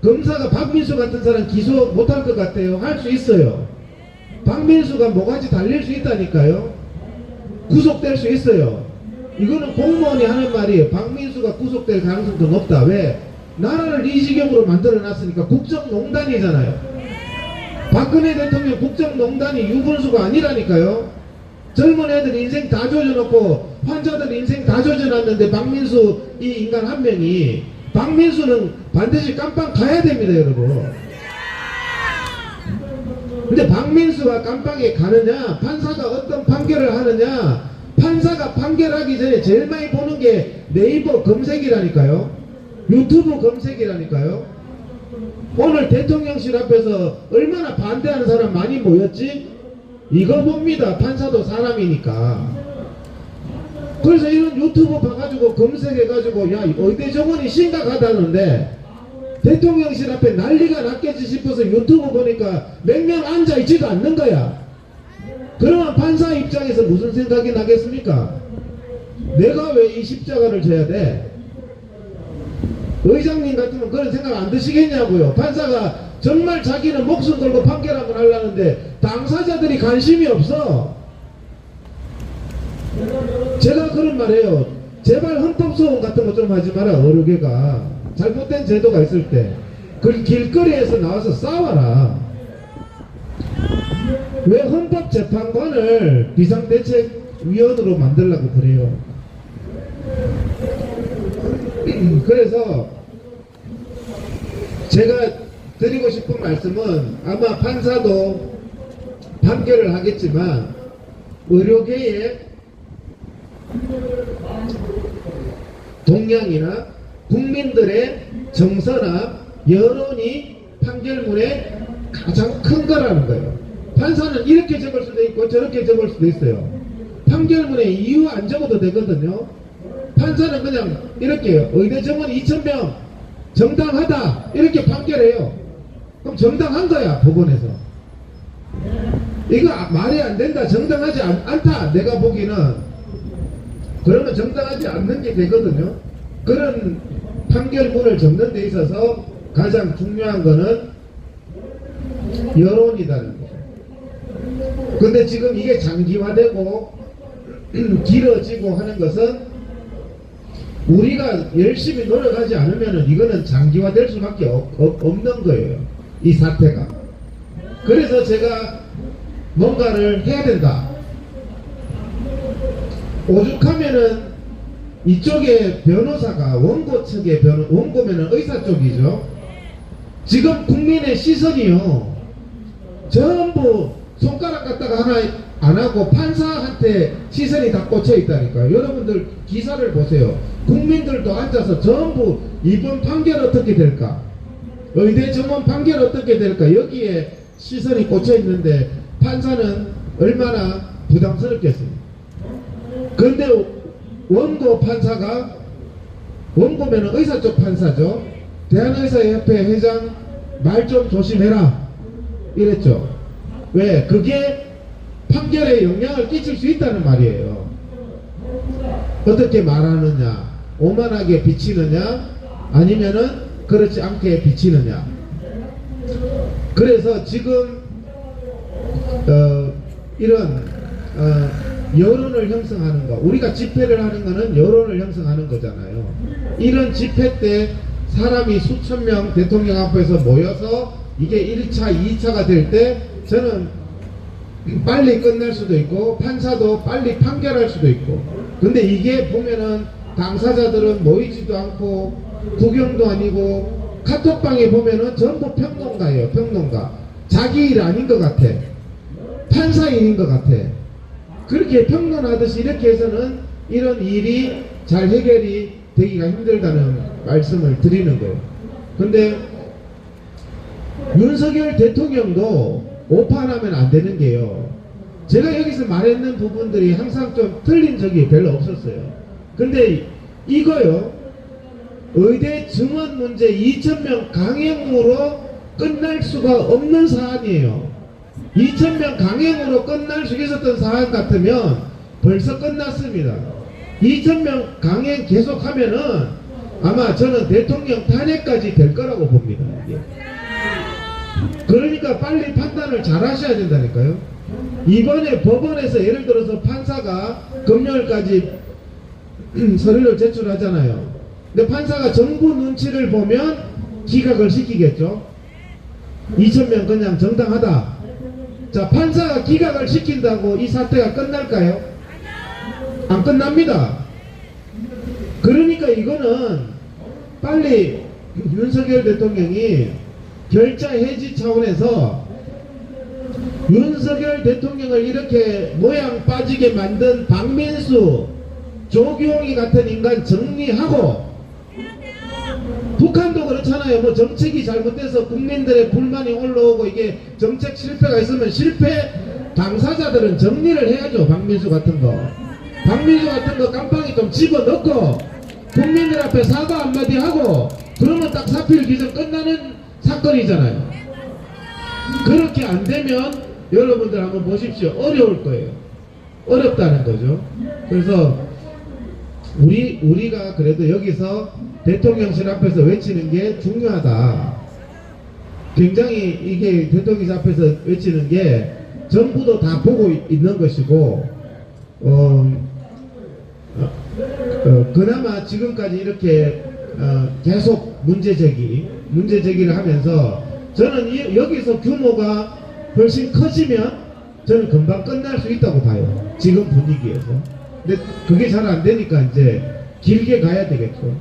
검사가 박민수 같은 사람 기소 못할 것 같아요? 할 수 있어요. 박민수가 뭐가지 달릴 수 있다니까요. 구속될 수 있어요. 이거는 공무원이 하는 말이에요. 박민수가 구속될 가능성이 더 높다. 왜? 나라를 이 지경으로 만들어 놨으니까. 국정농단이잖아요. 박근혜 대통령 국정농단이 유분수가 아니라니까요. 젊은 애들 인생 다 조져놓고 환자들 인생 다 조져놨는데 박민수 이 인간 한 명이, 박민수는 반드시 깜빵 가야 됩니다, 여러분. 근데 박민수가 깜빵에 가느냐, 판사가 어떤 판결을 하느냐, 판사가 판결하기 전에 제일 많이 보는 게 네이버 검색이라니까요. 유튜브 검색이라니까요. 오늘 대통령실 앞에서 얼마나 반대하는 사람 많이 모였지? 이거 봅니다. 판사도 사람이니까. 그래서 이런 유튜브 봐가지고 검색해가지고 야 의대 정원이 심각하다는데 대통령실 앞에 난리가 났겠지 싶어서 유튜브 보니까 몇 명 앉아있지도 않는 거야. 그러면 판사 입장에서 무슨 생각이 나겠습니까? 내가 왜 이 십자가를 져야 돼? 의장님 같으면 그런 생각 안 드시겠냐고요. 판사가 정말 자기는 목숨 걸고 판결 한번 하려는데 당사자들이 관심이 없어. 제가 그런 말이에요. 제발 헌법소원 같은 거 좀 하지 마라. 어류계가 잘못된 제도가 있을 때 그 길거리에서 나와서 싸워라. 왜 헌법재판관을 비상대책위원으로 만들려고 그래요? 그래서 제가 드리고 싶은 말씀은, 아마 판사도 판결을 하겠지만 의료계의 동향이나 국민들의 정서나 여론이 판결문에 가장 큰 거라는 거예요. 판사는 이렇게 적을 수도 있고 저렇게 적을 수도 있어요. 판결문에 이유 안 적어도 되거든요. 판사는 그냥 이렇게 의대 정원 2,000명 정당하다 이렇게 판결해요. 그럼 정당한 거야, 법원에서. 이거 말이 안 된다, 정당하지 않다 내가 보기는, 그러면 정당하지 않는 게 되거든요. 그런 판결문을 적는 데 있어서 가장 중요한 거는 여론이라는 거죠. 근데 지금 이게 장기화되고 길어지고 하는 것은 우리가 열심히 노력하지 않으면 이거는 장기화될 수밖에 없는 거예요, 이 사태가. 그래서 제가 뭔가를 해야 된다. 오죽하면은 이쪽에 변호사가 원고 측의 원고면은 의사 쪽이죠. 지금 국민의 시선이요, 전부 손가락 갖다가 하나 안 하고 판사한테 시선이 다 꽂혀 있다니까요. 여러분들 기사를 보세요. 국민들도 앉아서 전부 이번 판결 어떻게 될까, 의대 정원 판결 어떻게 될까, 여기에 시선이 꽂혀 있는데 판사는 얼마나 부담스럽겠습니까? 그런데 원고 판사가, 원고면은 의사 쪽 판사죠. 대한의사협회 회장 말 좀 조심해라 이랬죠. 왜? 그게 판결에 영향을 끼칠 수 있다는 말이에요. 어떻게 말하느냐, 오만하게 비치느냐 아니면은 그렇지 않게 비치느냐. 그래서 지금 이런 여론을 형성하는 거, 우리가 집회를 하는 거는 여론을 형성하는 거잖아요. 이런 집회 때 사람이 수천 명 대통령 앞에서 모여서 이게 1차, 2차가 될 때 저는 빨리 끝날 수도 있고 판사도 빨리 판결할 수도 있고, 근데 이게 보면은 당사자들은 모이지도 않고 구경도 아니고 카톡방에 보면은 전부 평론가예요. 평론가. 자기 일 아닌 것 같아. 판사 일인 것 같아. 그렇게 평론하듯이 이렇게 해서는 이런 일이 잘 해결이 되기가 힘들다는 말씀을 드리는 거예요. 근데 윤석열 대통령도 오판하면 안 되는 게요, 제가 여기서 말했는 부분들이 항상 좀 틀린 적이 별로 없었어요. 근데 이거요, 의대 증원 문제 2,000명 강행으로 끝날 수가 없는 사안이에요. 2,000명 강행으로 끝날 수 있었던 사안 같으면 벌써 끝났습니다. 2,000명 강행 계속하면은 아마 저는 대통령 탄핵까지 될 거라고 봅니다. 이게. 그러니까 빨리 판단을 잘 하셔야 된다니까요. 이번에 법원에서 예를 들어서 판사가 금요일까지 서류를 제출하잖아요. 근데 판사가 정부 눈치를 보면 기각을 시키겠죠. 2,000명 그냥 정당하다. 자, 판사가 기각을 시킨다고 이 사태가 끝날까요? 안 끝납니다. 그러니까 이거는 빨리 윤석열 대통령이 결자 해지 차원에서 윤석열 대통령을 이렇게 모양 빠지게 만든 박민수, 조규홍이 같은 인간 정리하고, 북한도 그렇잖아요. 뭐 정책이 잘못돼서 국민들의 불만이 올라오고 이게 정책 실패가 있으면 실패 당사자들은 정리를 해야죠. 박민수 같은 거 깜빵에 좀 집어넣고 국민들 앞에 사과 한마디 하고, 그러면 딱 사필 기정 끝나는 사건이잖아요. 그렇게 안 되면 여러분들 한번 보십시오. 어려울 거예요. 어렵다는 거죠. 그래서 우리가 그래도 여기서 대통령실 앞에서 외치는 게 중요하다. 굉장히 이게 대통령실 앞에서 외치는 게 정부도 다 보고 있는 것이고, 그나마 지금까지 이렇게 계속 문제제기를 하면서 저는 여기서 규모가 훨씬 커지면 저는 금방 끝날 수 있다고 봐요. 지금 분위기에서. 근데 그게 잘 안 되니까 이제 길게 가야 되겠죠.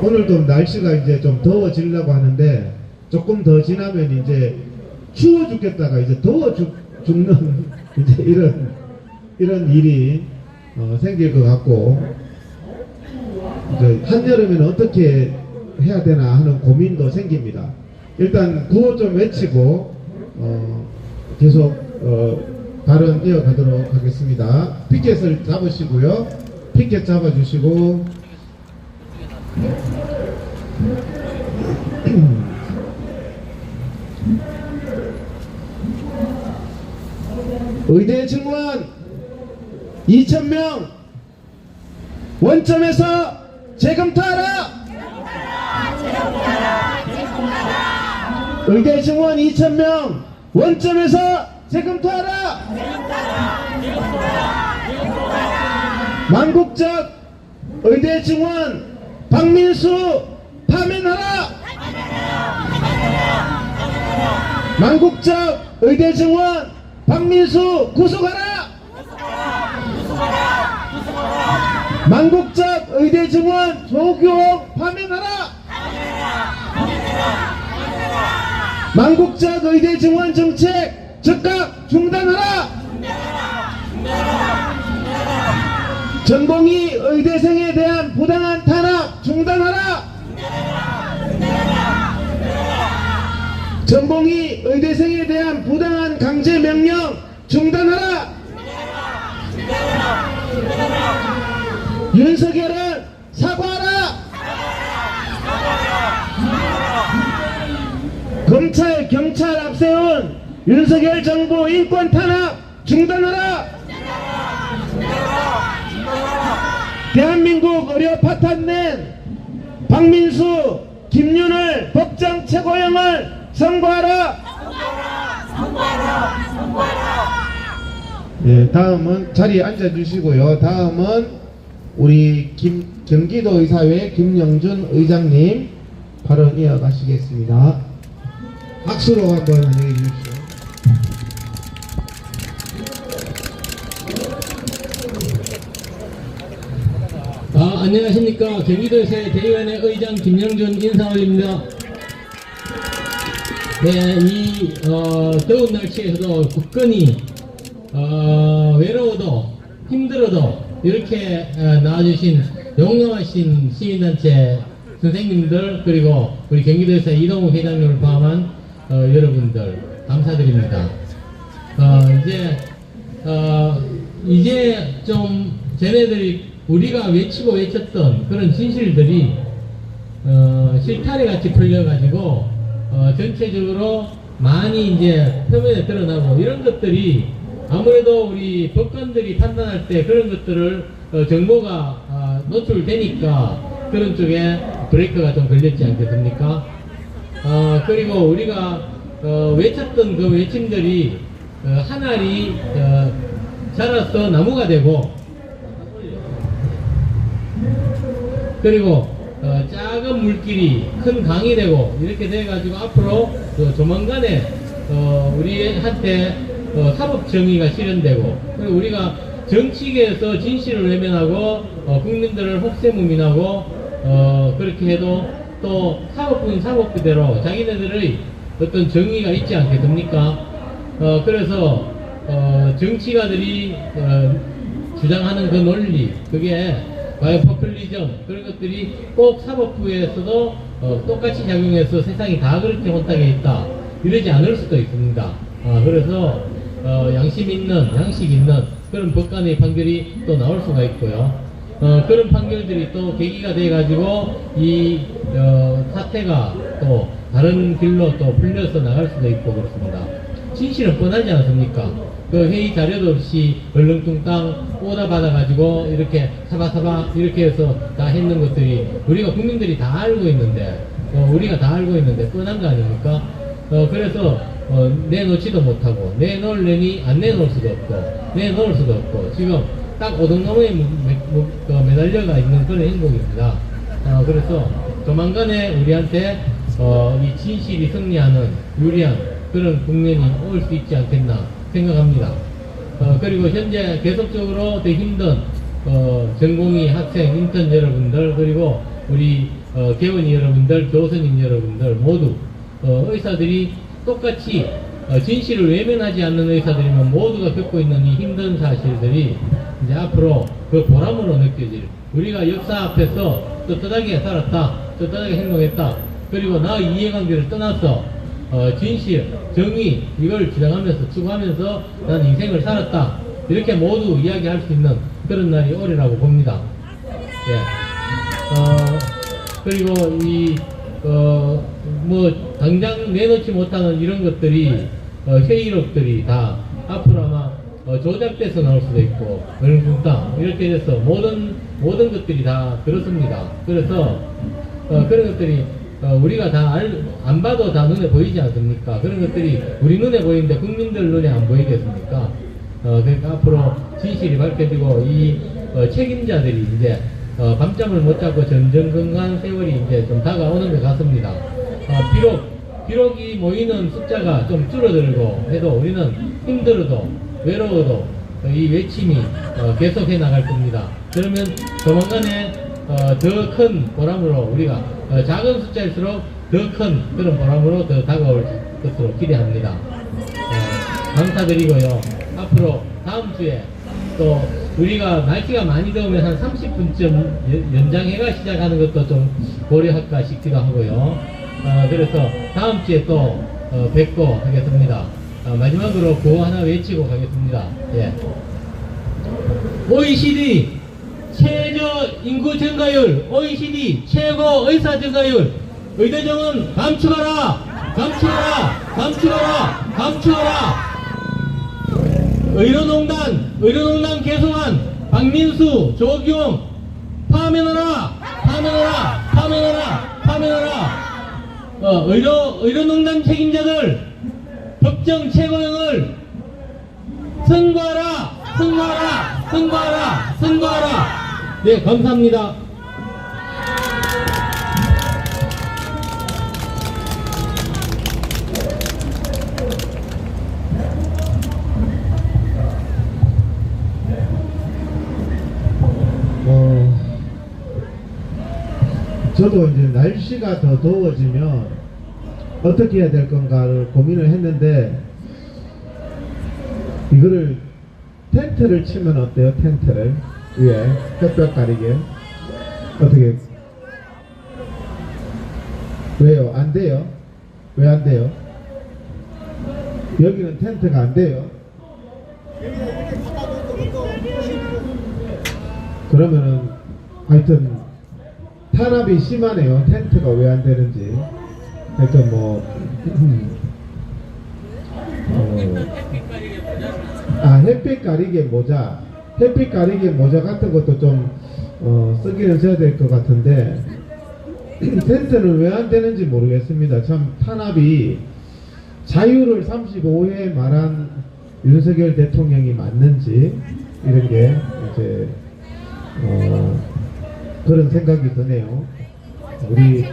오늘도 날씨가 이제 좀 더워지려고 하는데 조금 더 지나면 이제 추워 죽겠다가 이제 더워 죽는 이제 이런 일이 생길 것 같고, 이제 한여름에는 어떻게 해야 되나 하는 고민도 생깁니다. 일단 구호 좀 외치고 계속 발언 이어가도록 하겠습니다. 피켓을 잡으시고요. 피켓 잡아주시고 의대 증원 2,000명 원점에서 재검토하라. 의대 증원 2,000명 원점에서 재검토하라. 만국적 의대 증원 박민수 파면하라. 만국적 의대 증원 박민수 구속하라. 만국적 의대 증원 조규홍 파면하라. 만국적 의대 증원 정책 즉각 중단하라. 전공의 의대생에 대한 부당한 탄압 중단하라. 전공의 의대생에 대한 부당한 강제 명령 중단하라. 윤석열은 사과하라. 검찰, 경찰 앞세운 윤석열 정부 인권 탄압 중단하라. 대한민국 의료 파탄 낸 박민수, 김윤을 법정 최고형을 선고하라. 예, 다음은 자리에 앉아주시고요. 다음은 우리 경기도의사회 김영준 의장님 발언 이어가시겠습니다. 박수로 한번 환영해 주십시오. 안녕하십니까. 경기도의사회 대의원회 의장 김영준 인사 올립니다. 네, 이 더운 날씨에서도 굳건히 외로워도 힘들어도 이렇게 나와주신 용감하신 시민단체 선생님들, 그리고 우리 경기도의사 이동욱 회장님을 포함한 여러분들 감사드립니다. 이제 좀 쟤네들이 우리가 외치고 외쳤던 그런 진실들이 실타래 같이 풀려가지고 전체적으로 많이 이제 표면에 드러나고 이런 것들이 아무래도 우리 법관들이 판단할 때 그런 것들을 정보가 노출되니까 그런 쪽에 브레이크가 좀 걸렸지 않겠습니까? 그리고 우리가 외쳤던 그 외침들이 한 알이 자라서 나무가 되고 그리고 작은 물길이 큰 강이 되고 이렇게 돼가지고 앞으로 조만간에 우리한테 사법 정의가 실현되고 그리고 우리가 정치계에서 진실을 외면하고 국민들을 혹세무민하고 그렇게 해도 또 사법부는 사법부대로 자기네들의 어떤 정의가 있지 않겠습니까? 그래서 정치가들이 주장하는 그 논리 그게 과연 포퓰리즘 그런 것들이 꼭 사법부에서도 똑같이 작용해서 세상이 다 그렇게 혼탁해 있다 이러지 않을 수도 있습니다. 그래서 양식 있는 그런 법관의 판결이 또 나올 수가 있고요. 그런 판결들이 또 계기가 돼 가지고 이 사태가 또 다른 길로 또 풀려서 나갈 수도 있고 그렇습니다. 진실은 뻔하지 않습니까? 그 회의 자료도 없이 얼렁뚱땅 오다 받아가지고 이렇게 사바사바 이렇게 해서 다 했는 것들이 우리가 국민들이 다 알고 있는데 우리가 다 알고 있는데 뻔한 거 아닙니까? 그래서 내놓지도 못하고 내놓으려니 안 내놓을 수도 없고 내놓을 수도 없고 지금 딱 오동나무에 매달려가 있는 그런 행동입니다. 그래서 조만간에 우리한테 이 진실이 승리하는 유리한 그런 국면이 올 수 있지 않겠나 생각합니다. 그리고 현재 계속적으로 더 힘든 전공의 학생, 인턴 여러분들 그리고 우리 개원이 여러분들, 교수님 여러분들 모두 의사들이 똑같이 진실을 외면하지 않는 의사들이면 모두가 겪고 있는 이 힘든 사실들이 이제 앞으로 그 보람으로 느껴질 우리가 역사 앞에서 떳떳하게 살았다, 떳떳하게 행동했다 그리고 나의 이해관계를 떠나서 진실, 정의 이걸 주장하면서 추구하면서 난 인생을 살았다 이렇게 모두 이야기할 수 있는 그런 날이 오리라고 봅니다. 예. 그리고 뭐 당장 내놓지 못하는 이런 것들이 회의록들이 다 앞으로 아마 조작돼서 나올 수도 있고 얼렁뚱땅 이렇게 돼서 모든 것들이 다 그렇습니다. 그래서 그런 것들이 우리가 다 안 봐도 다 눈에 보이지 않습니까? 그런 것들이 우리 눈에 보이는데 국민들 눈에 안 보이겠습니까? 그러니까 앞으로 진실이 밝혀지고 이 책임자들이 이제 밤잠을 못 자고 전전긍긍한 세월이 이제 좀 다가오는 것 같습니다. 비록 이 모이는 숫자가 좀 줄어들고 해도 우리는 힘들어도 외로워도 이 외침이 계속해 나갈 겁니다. 그러면 조만간에 더 큰 보람으로 우리가 작은 숫자일수록 더 큰 그런 보람으로 더 다가올 것으로 기대합니다. 감사드리고요. 앞으로 다음 주에 또 우리가 날씨가 많이 더우면 한 30분쯤 연장해가 시작하는 것도 좀 고려할까 싶기도 하고요. 그래서 다음 주에 또 뵙고 하겠습니다. 마지막으로 구호 하나 외치고 가겠습니다. 예. OECD 최저 인구 증가율, OECD 최고 의사 증가율, 의대정원 감축하라, 감축하라, 감축하라, 감축하라. 의료농단 개송한 박민수, 조경 파면하라, 파면하라, 파면하라, 파면하라. 의료농단 책임자들 법정 최고형을 선고하라, 선고하라, 선고하라, 선고하라. 네, 감사합니다. 저도 이제 날씨가 더 더워지면 어떻게 해야 될 건가를 고민을 했는데 이거를 텐트를 치면 어때요? 텐트를 위에 햇볕 가리게 어떻게 왜요? 안 돼요? 왜 안 돼요? 여기는 텐트가 안 돼요? 그러면은 하여튼 탄압이 심하네요. 텐트가 왜 안 되는지. 하여튼 뭐 햇빛 가리개 모자, 햇빛 가리개 모자 같은 것도 좀 쓰기는 써야 될 것 같은데 텐트는 왜 안 되는지 모르겠습니다. 참 탄압이 자유를 35회 말한 윤석열 대통령이 맞는지 이런 게 이제 그런 생각이 드네요. 우리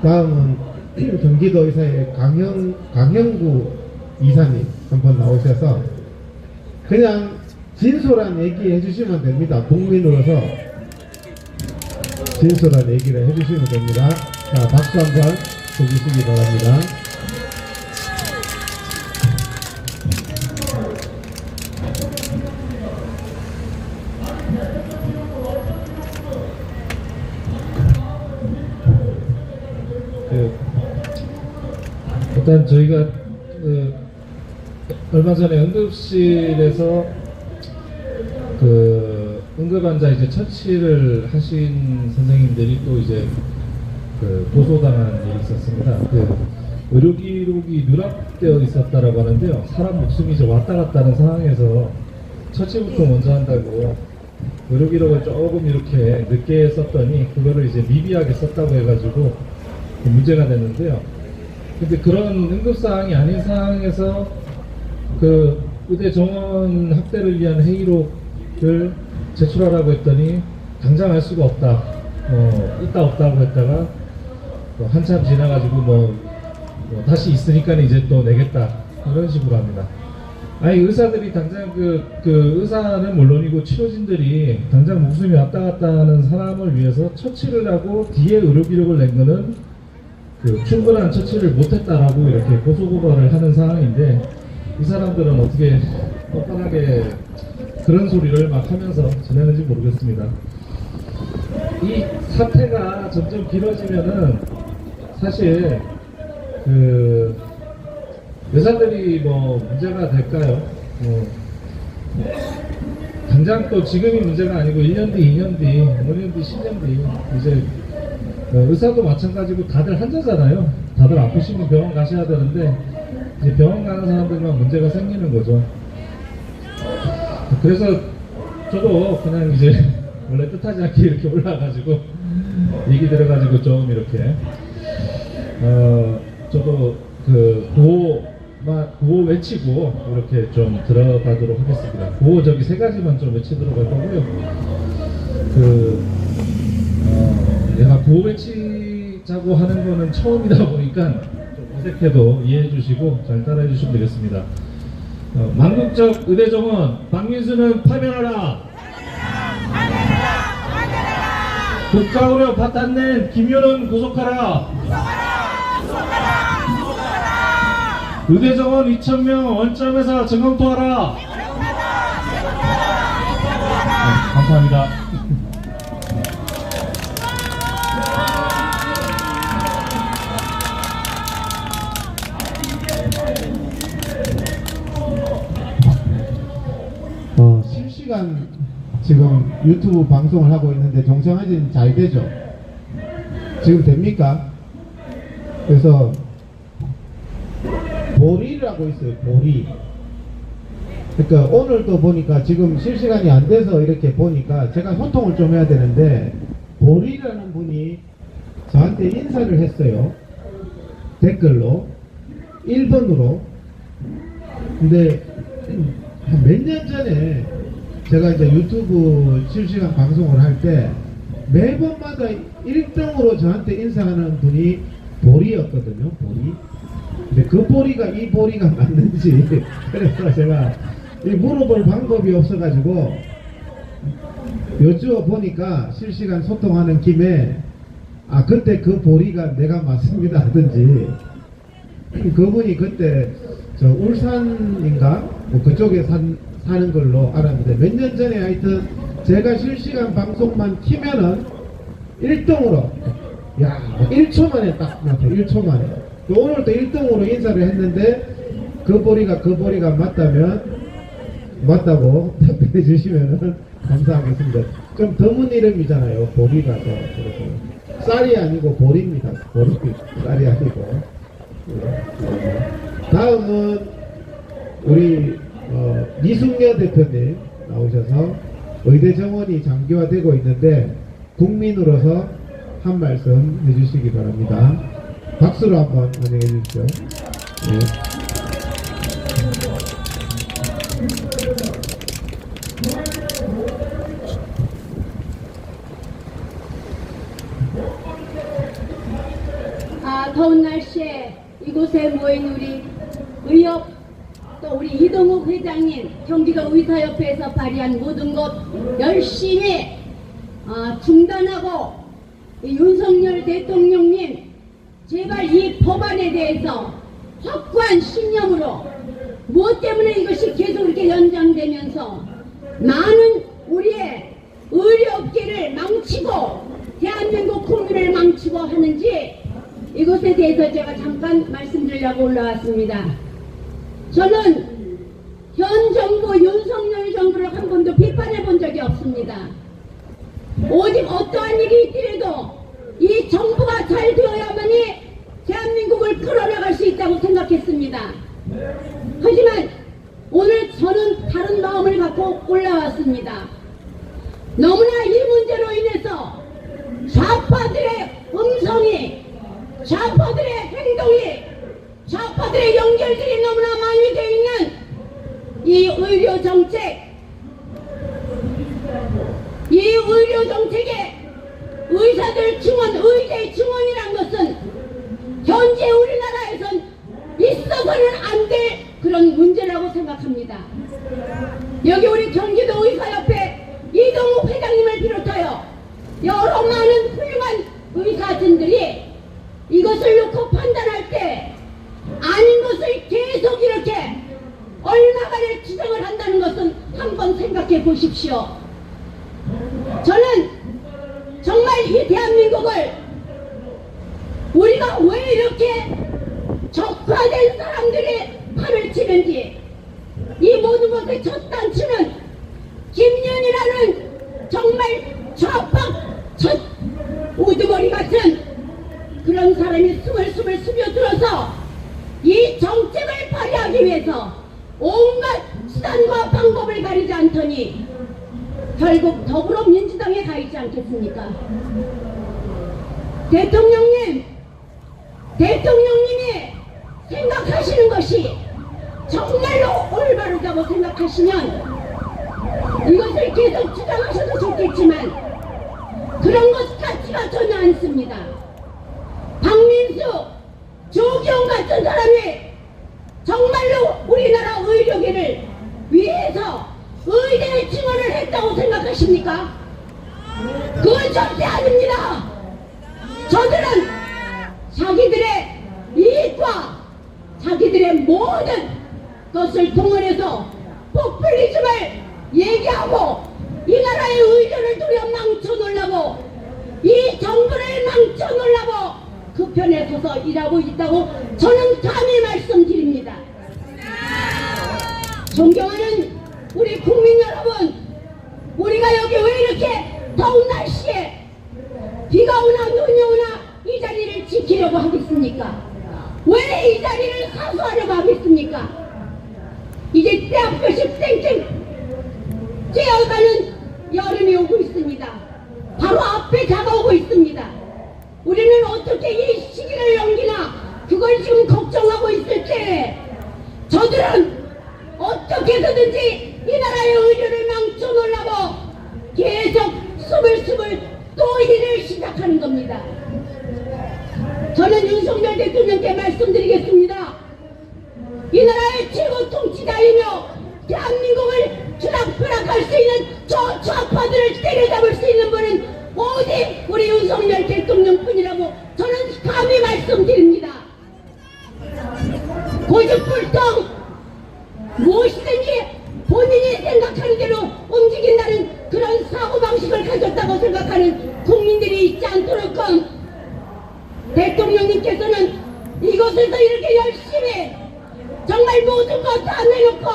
다음은 경기도의사의 강형구 이사님 한번 나오셔서 그냥 진솔한 얘기 해주시면 됩니다. 국민으로서 진솔한 얘기를 해주시면 됩니다. 자, 박수 한번 쳐주시기 바랍니다. 일단 저희가 얼마 전에 응급실에서 응급환자 이제 처치를 하신 선생님들이 또 이제 고소당한 일이 있었습니다. 의료기록이 누락되어 있었다라고 하는데요. 사람 목숨이 이제 왔다 갔다 하는 상황에서 처치부터 먼저 한다고 의료기록을 조금 이렇게 늦게 썼더니 그거를 이제 미비하게 썼다고 해가지고 문제가 됐는데요. 근데 그런 응급사항이 아닌 상황에서 의대 정원 확대를 위한 회의록을 제출하라고 했더니 당장 할 수가 없다. 있다 없다고 했다가 한참 지나가지고 다시 있으니까 이제 또 내겠다. 이런 식으로 합니다. 아니 의사들이 당장 의사는 물론이고 치료진들이 당장 목숨이 왔다 갔다 하는 사람을 위해서 처치를 하고 뒤에 의료기록을 낸 거는 충분한 처치를 못했다라고 이렇게 고소고발을 하는 상황인데 이 사람들은 어떻게 뻔뻔하게 그런 소리를 막 하면서 지내는지 모르겠습니다. 이 사태가 점점 길어지면은 사실 의사들이 문제가 될까요? 당장 또 지금이 문제가 아니고 1년 뒤, 2년 뒤, 5년 뒤, 10년 뒤 이제 의사도 마찬가지고 다들 환자잖아요. 다들 아프시면 병원 가셔야 되는데 이제 병원 가는 사람들만 문제가 생기는 거죠. 그래서 저도 그냥 이제 원래 뜻하지 않게 이렇게 올라가지고 얘기 들어가지고 좀 이렇게 저도 구호 외치고 이렇게 좀 들어가도록 하겠습니다. 구호 저기 세 가지만 좀 외치도록 할 거고요. 내가 구호 외치자고 하는 거는 처음이다 보니까 좀 어색해도 이해해 주시고 잘 따라해 주시면 되겠습니다. 망국적 의대 정원 박민수는 파면하라. 국가의료 파탄낸 김효는 구속하라. 의대 정원 2,000명 원점에서 재검토하라. 감사합니다. 실시간 지금 유튜브 방송을 하고 있는데 정상화진 잘 되죠? 지금 됩니까? 그래서 보리라고 있어요. 보리. 그러니까 오늘도 보니까 지금 실시간이 안 돼서 이렇게 보니까 제가 소통을 좀 해야 되는데 보리라는 분이 저한테 인사를 했어요. 댓글로 1번으로. 근데 몇 년 전에 제가 이제 유튜브 실시간 방송을 할 때 매번마다 1등으로 저한테 인사하는 분이 보리였거든요. 보리. 근데 그 보리가 이 보리가 맞는지 그래서 제가 물어볼 방법이 없어가지고 여쭈어 보니까 실시간 소통하는 김에 그때 그 보리가 내가 맞습니다 하든지 그분이 그때 저 울산인가 그쪽에 사는 걸로 알았는데 몇 년 전에 하여튼 제가 실시간 방송만 키면은 1등으로 1초 만에 딱 나타요. 1초 만에. 오늘도 1등으로 인사를 했는데 그 보리가 맞다고 답변해 주시면 감사하겠습니다. 좀 드문 이름이잖아요. 보리가 더 그래서 쌀이 아니고 보리입니다. 보리 쌀이 아니고. 다음은 우리 이승려 대표님 나오셔서 의대 정원이 장기화되고 있는데 국민으로서 한 말씀 해주시기 바랍니다. 박수로 한번 환영해 주십시오. 네. 더운 날씨에 이곳에 모인 우리 의협 또 우리 이동욱 회장님 경기도 의사협회에서 발의한 모든 것 열심히 중단하고 윤석열 대통령님 제발 이 법안에 대해서 확고한 신념으로 무엇 때문에 이것이 계속 이렇게 연장되면서 많은 우리의 의료업계를 망치고 대한민국 국민을 망치고 하는지 이것에 대해서 제가 잠깐 말씀드리려고 올라왔습니다. 저는 현 정부 윤석열 정부를 한 번도 비판해 본 적이 없습니다. 오직 어떠한 일이 있더라도 이 정부가 잘 되어야만이 대한민국을 끌어나갈 수 있다고 생각했습니다. 하지만 오늘 저는 다른 마음을 갖고 올라왔습니다. 너무나 이 문제로 인해서 좌파들의 음성이, 좌파들의 행동이, 좌파들의 연결들이 너무나 많이 되어 있는 이 의료 정책에 의사들 증원, 의대 증원이란 것은 현재 우리나라에선 있어서는 안 될 그런 문제라고 생각합니다. 여기 우리 경기도 의사협회 이동욱 회장님을 비롯하여 여러 많은 훌륭한 의사진들이 이것을 놓고 판단할 때 아닌 것을 계속 이렇게 얼마간을 지적을 한다는 것은 한번 생각해 보십시오. 저는 정말 이 대한민국을 우리가 왜 이렇게 적화된 사람들이 판을 치는지, 이 모든 것의 첫 단추는 김윤이라는 정말 좌파 첫 우두머리 같은 그런 사람이 스물스물 스며들어서 이 정책을 발휘하기 위해서 온갖 수단과 방법을 가리지 않더니 결국 더불어민주당에 가 있지 않겠습니까? 대통령님이 생각하시는 것이 정말로 올바르다고 생각하시면 이것을 계속 주장하셔도 좋겠지만 그런 것 같지가 전혀 않습니다. 박민수, 조기용 같은 사람이 정말로 우리나라 의료계를 위해서 의대 증원을 했다고 생각하십니까? 그건 절대 아닙니다. 저들은 자기들의 이익과 자기들의 모든 것을 동원해서 포퓰리즘을 얘기하고 이 나라의 의료를 도려 망쳐놓으려고, 이 정부를 망쳐놓으려고 그 편에 서서 일하고 있다고 저는 감히 말씀드립니다. 존경하는 우리 국민 여러분, 우리가 여기 왜 이렇게 더운 날씨에 비가 오나 눈이 오나 이 자리를 지키려고 하겠습니까? 왜 이 자리를 사수하려고 하겠습니까? 이제 때आप볕이 땡땡 쬐어가는 여름이 오고 있습니다. 바로 앞에 다가오고 있습니다. 우리는 어떻게 이 시기를 넘기나 그걸 지금 걱정하고 있을 때 저들은 어떻게 해서든지 이 나라의 의료를 망쳐놓으려고 계속 스물스물 또 일을 시작하는 겁니다. 저는 윤석열 대통령께 말씀드리겠습니다. 이 나라의 최고 통치자이며 대한민국을 추락할 수 있는 저 좌파들을 때려잡을 수 있는 분은 오직 우리 윤석열 대통령뿐이라고 저는 감히 말씀드립니다. 고집불통 무엇이든지 본인이 생각하는 대로 움직인다는 그런 사고방식을 가졌다고 생각하는 국민들이 있지 않도록끔 대통령님께서는 이곳에서 이렇게 열심히 정말 정말 모든 것 다 내놓고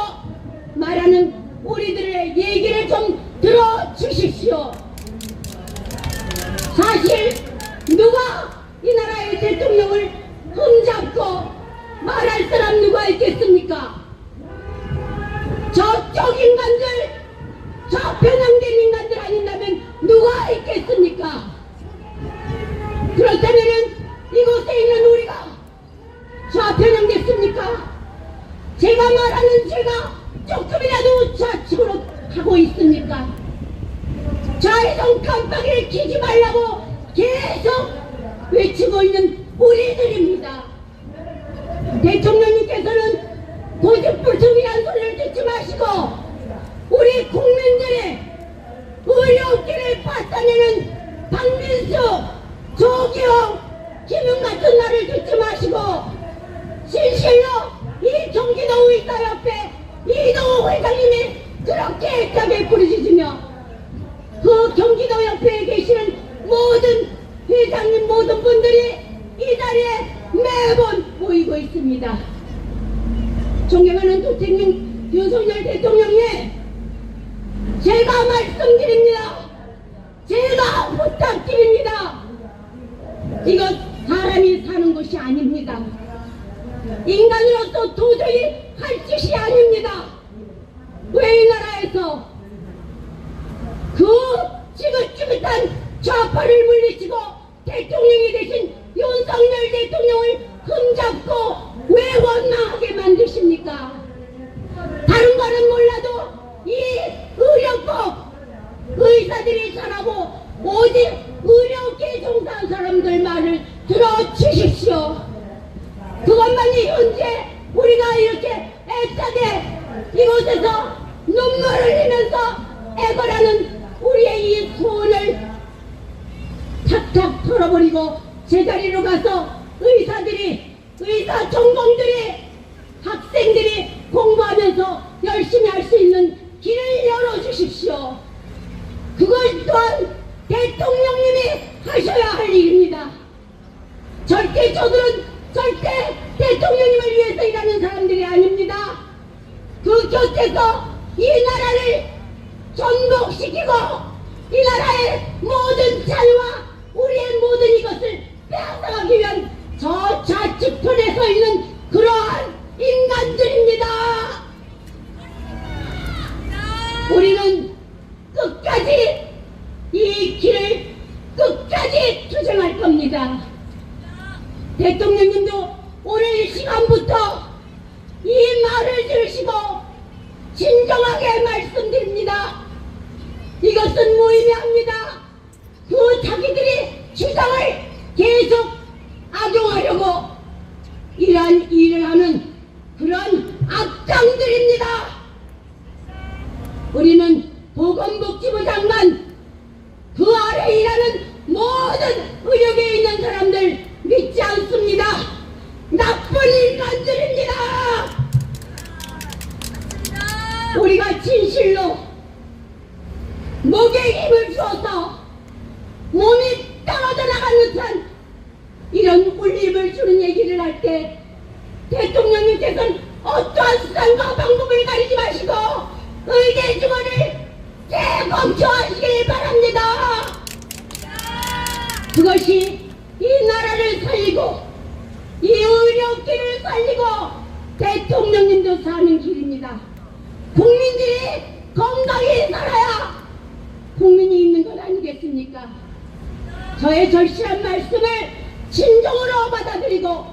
말하는 우리들의 얘기를 좀 들어주십시오. 사실 누가 이 나라의 대통령을 흠잡고 말할 사람 누가 있겠습니까? 저쪽 인간들, 저 편향된 인간들 아닌다면 누가 있겠습니까? 그렇다면은 이곳에 있는 우리가 좌편향됐습니까? 제가 말하는 죄가 조금이라도 좌측으로 가고 있습니까? 좌회전 깜빡이를 켜지 말라고 계속 외치고 있는 우리들입니다. 대통령님께서는 고집불통이라는 소리를 듣지 마시고 우리 국민들의 의료길을 받아내는 박민수, 조기영, 김용 같은 말을 듣지 마시고 진실로 이 경기도 의사협회 이동호 회장님이 그렇게 애타게 부르짖으며 그 경기도 협회에 계시는 모든 회장님 모든 분들이 이 자리에 매번 모이고 있습니다. 존경하는 윤석열 대통령님, 제가 말씀드립니다. 제가 부탁드립니다. 이것 사람이 사는 것이 아닙니다. 인간으로서 도저히 할 짓이 아닙니다. 왜 이 나라에서 그 지긋지긋한 좌파를 물리치고 대통령이 되신 윤석열 대통령을 흠잡고 왜 원망하게 만드십니까? 다른 거는 몰라도 이 의료법 의사들이 잘하고 오직 의료계 종사한 사람들 말을 들어주십시오. 그것만이 현재 우리가 이렇게 애타게 이곳에서 눈물을 흘리면서 애걸하는 우리의 이 소원을 탁탁 털어버리고 제자리로 가서 의사들이, 의사 전공들이, 학생들이 공부하면서 열심히 할 수 있는 길을 열어주십시오. 그것 또한 대통령님이 하셔야 할 일입니다. 절대 저들은 절대 대통령님을 위해서 일하는 사람들이 아닙니다. 그 곁에서 이 나라를 전복시키고 이 나라의 모든 자유와 우리의 모든 이것을 빼앗아가기 위한 저 좌측편에 서 있는 그러한 인간들입니다. 우리는 끝까지 이 길을 끝까지 투쟁할 겁니다. 대통령님도 오늘 이 시간부터 이 말을 들으시고 진정하게 말씀드립니다. 이것은 무의미합니다. 그 자기들이 주장을 계속 악용하려고 이러한 일을 하는 그런 악당들입니다. 우리는 보건복지부 장관 그 아래 일하는 모든 의료계에 있는 사람들 믿지 않습니다. 나쁜 인간들입니다. 우리가 진실로 목에 힘을 주어서 몸이 떨어져 나가는 듯한 이런 울림을 주는 얘기를 할 때 대통령님께서는 어떠한 수단과 방법을 가리지 마시고 의대 증원을 재검토하시길 바랍니다. 그것이 이 나라를 살리고 이 의료계를 살리고 대통령님도 사는 길입니다. 국민들이 건강히 살아야 국민이 있는 것 아니겠습니까? 저의 절실한 말씀을 진정으로 받아들이고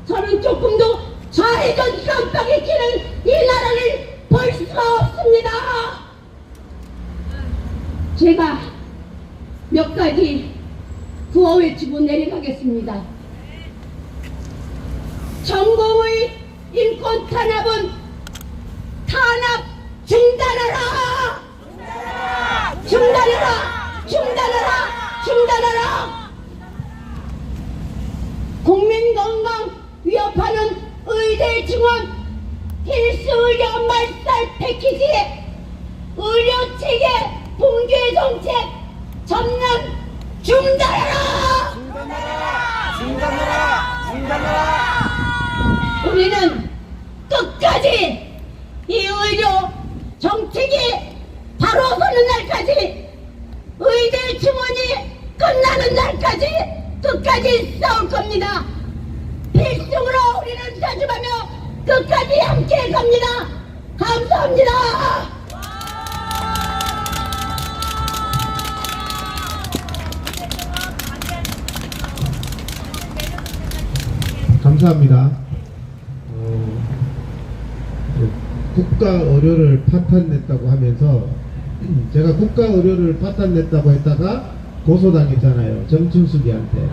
저는 조금도 좌회전 깜빡이 켜는 이 나라를 볼 수가 없습니다. 제가 몇 가지 구호 외치고 내려가겠습니다. 전공의 인권 탄압은 탄압 중단하라! 중단하라! 중단하라! 중단하라! 국민 건강 위협하는 의대 증원 필수 의료 말살 패키지 의료 체계 붕괴 정책 전면 중단하라! 중단하라! 중단하라! 중단하라! 우리는 끝까지 날까지 이 의료 정책이 바로 서는 날까지 의대 증원이 끝나는 날까지 끝까지 싸울 겁니다. 필승으로 우리는 다짐하며 끝까지 함께 갑니다. 감사합니다. 감사합니다. 국가 의료를 파탄냈다고 하면서 제가 국가 의료를 파탄냈다고 했다가 고소당했잖아요. 정춘숙이한테.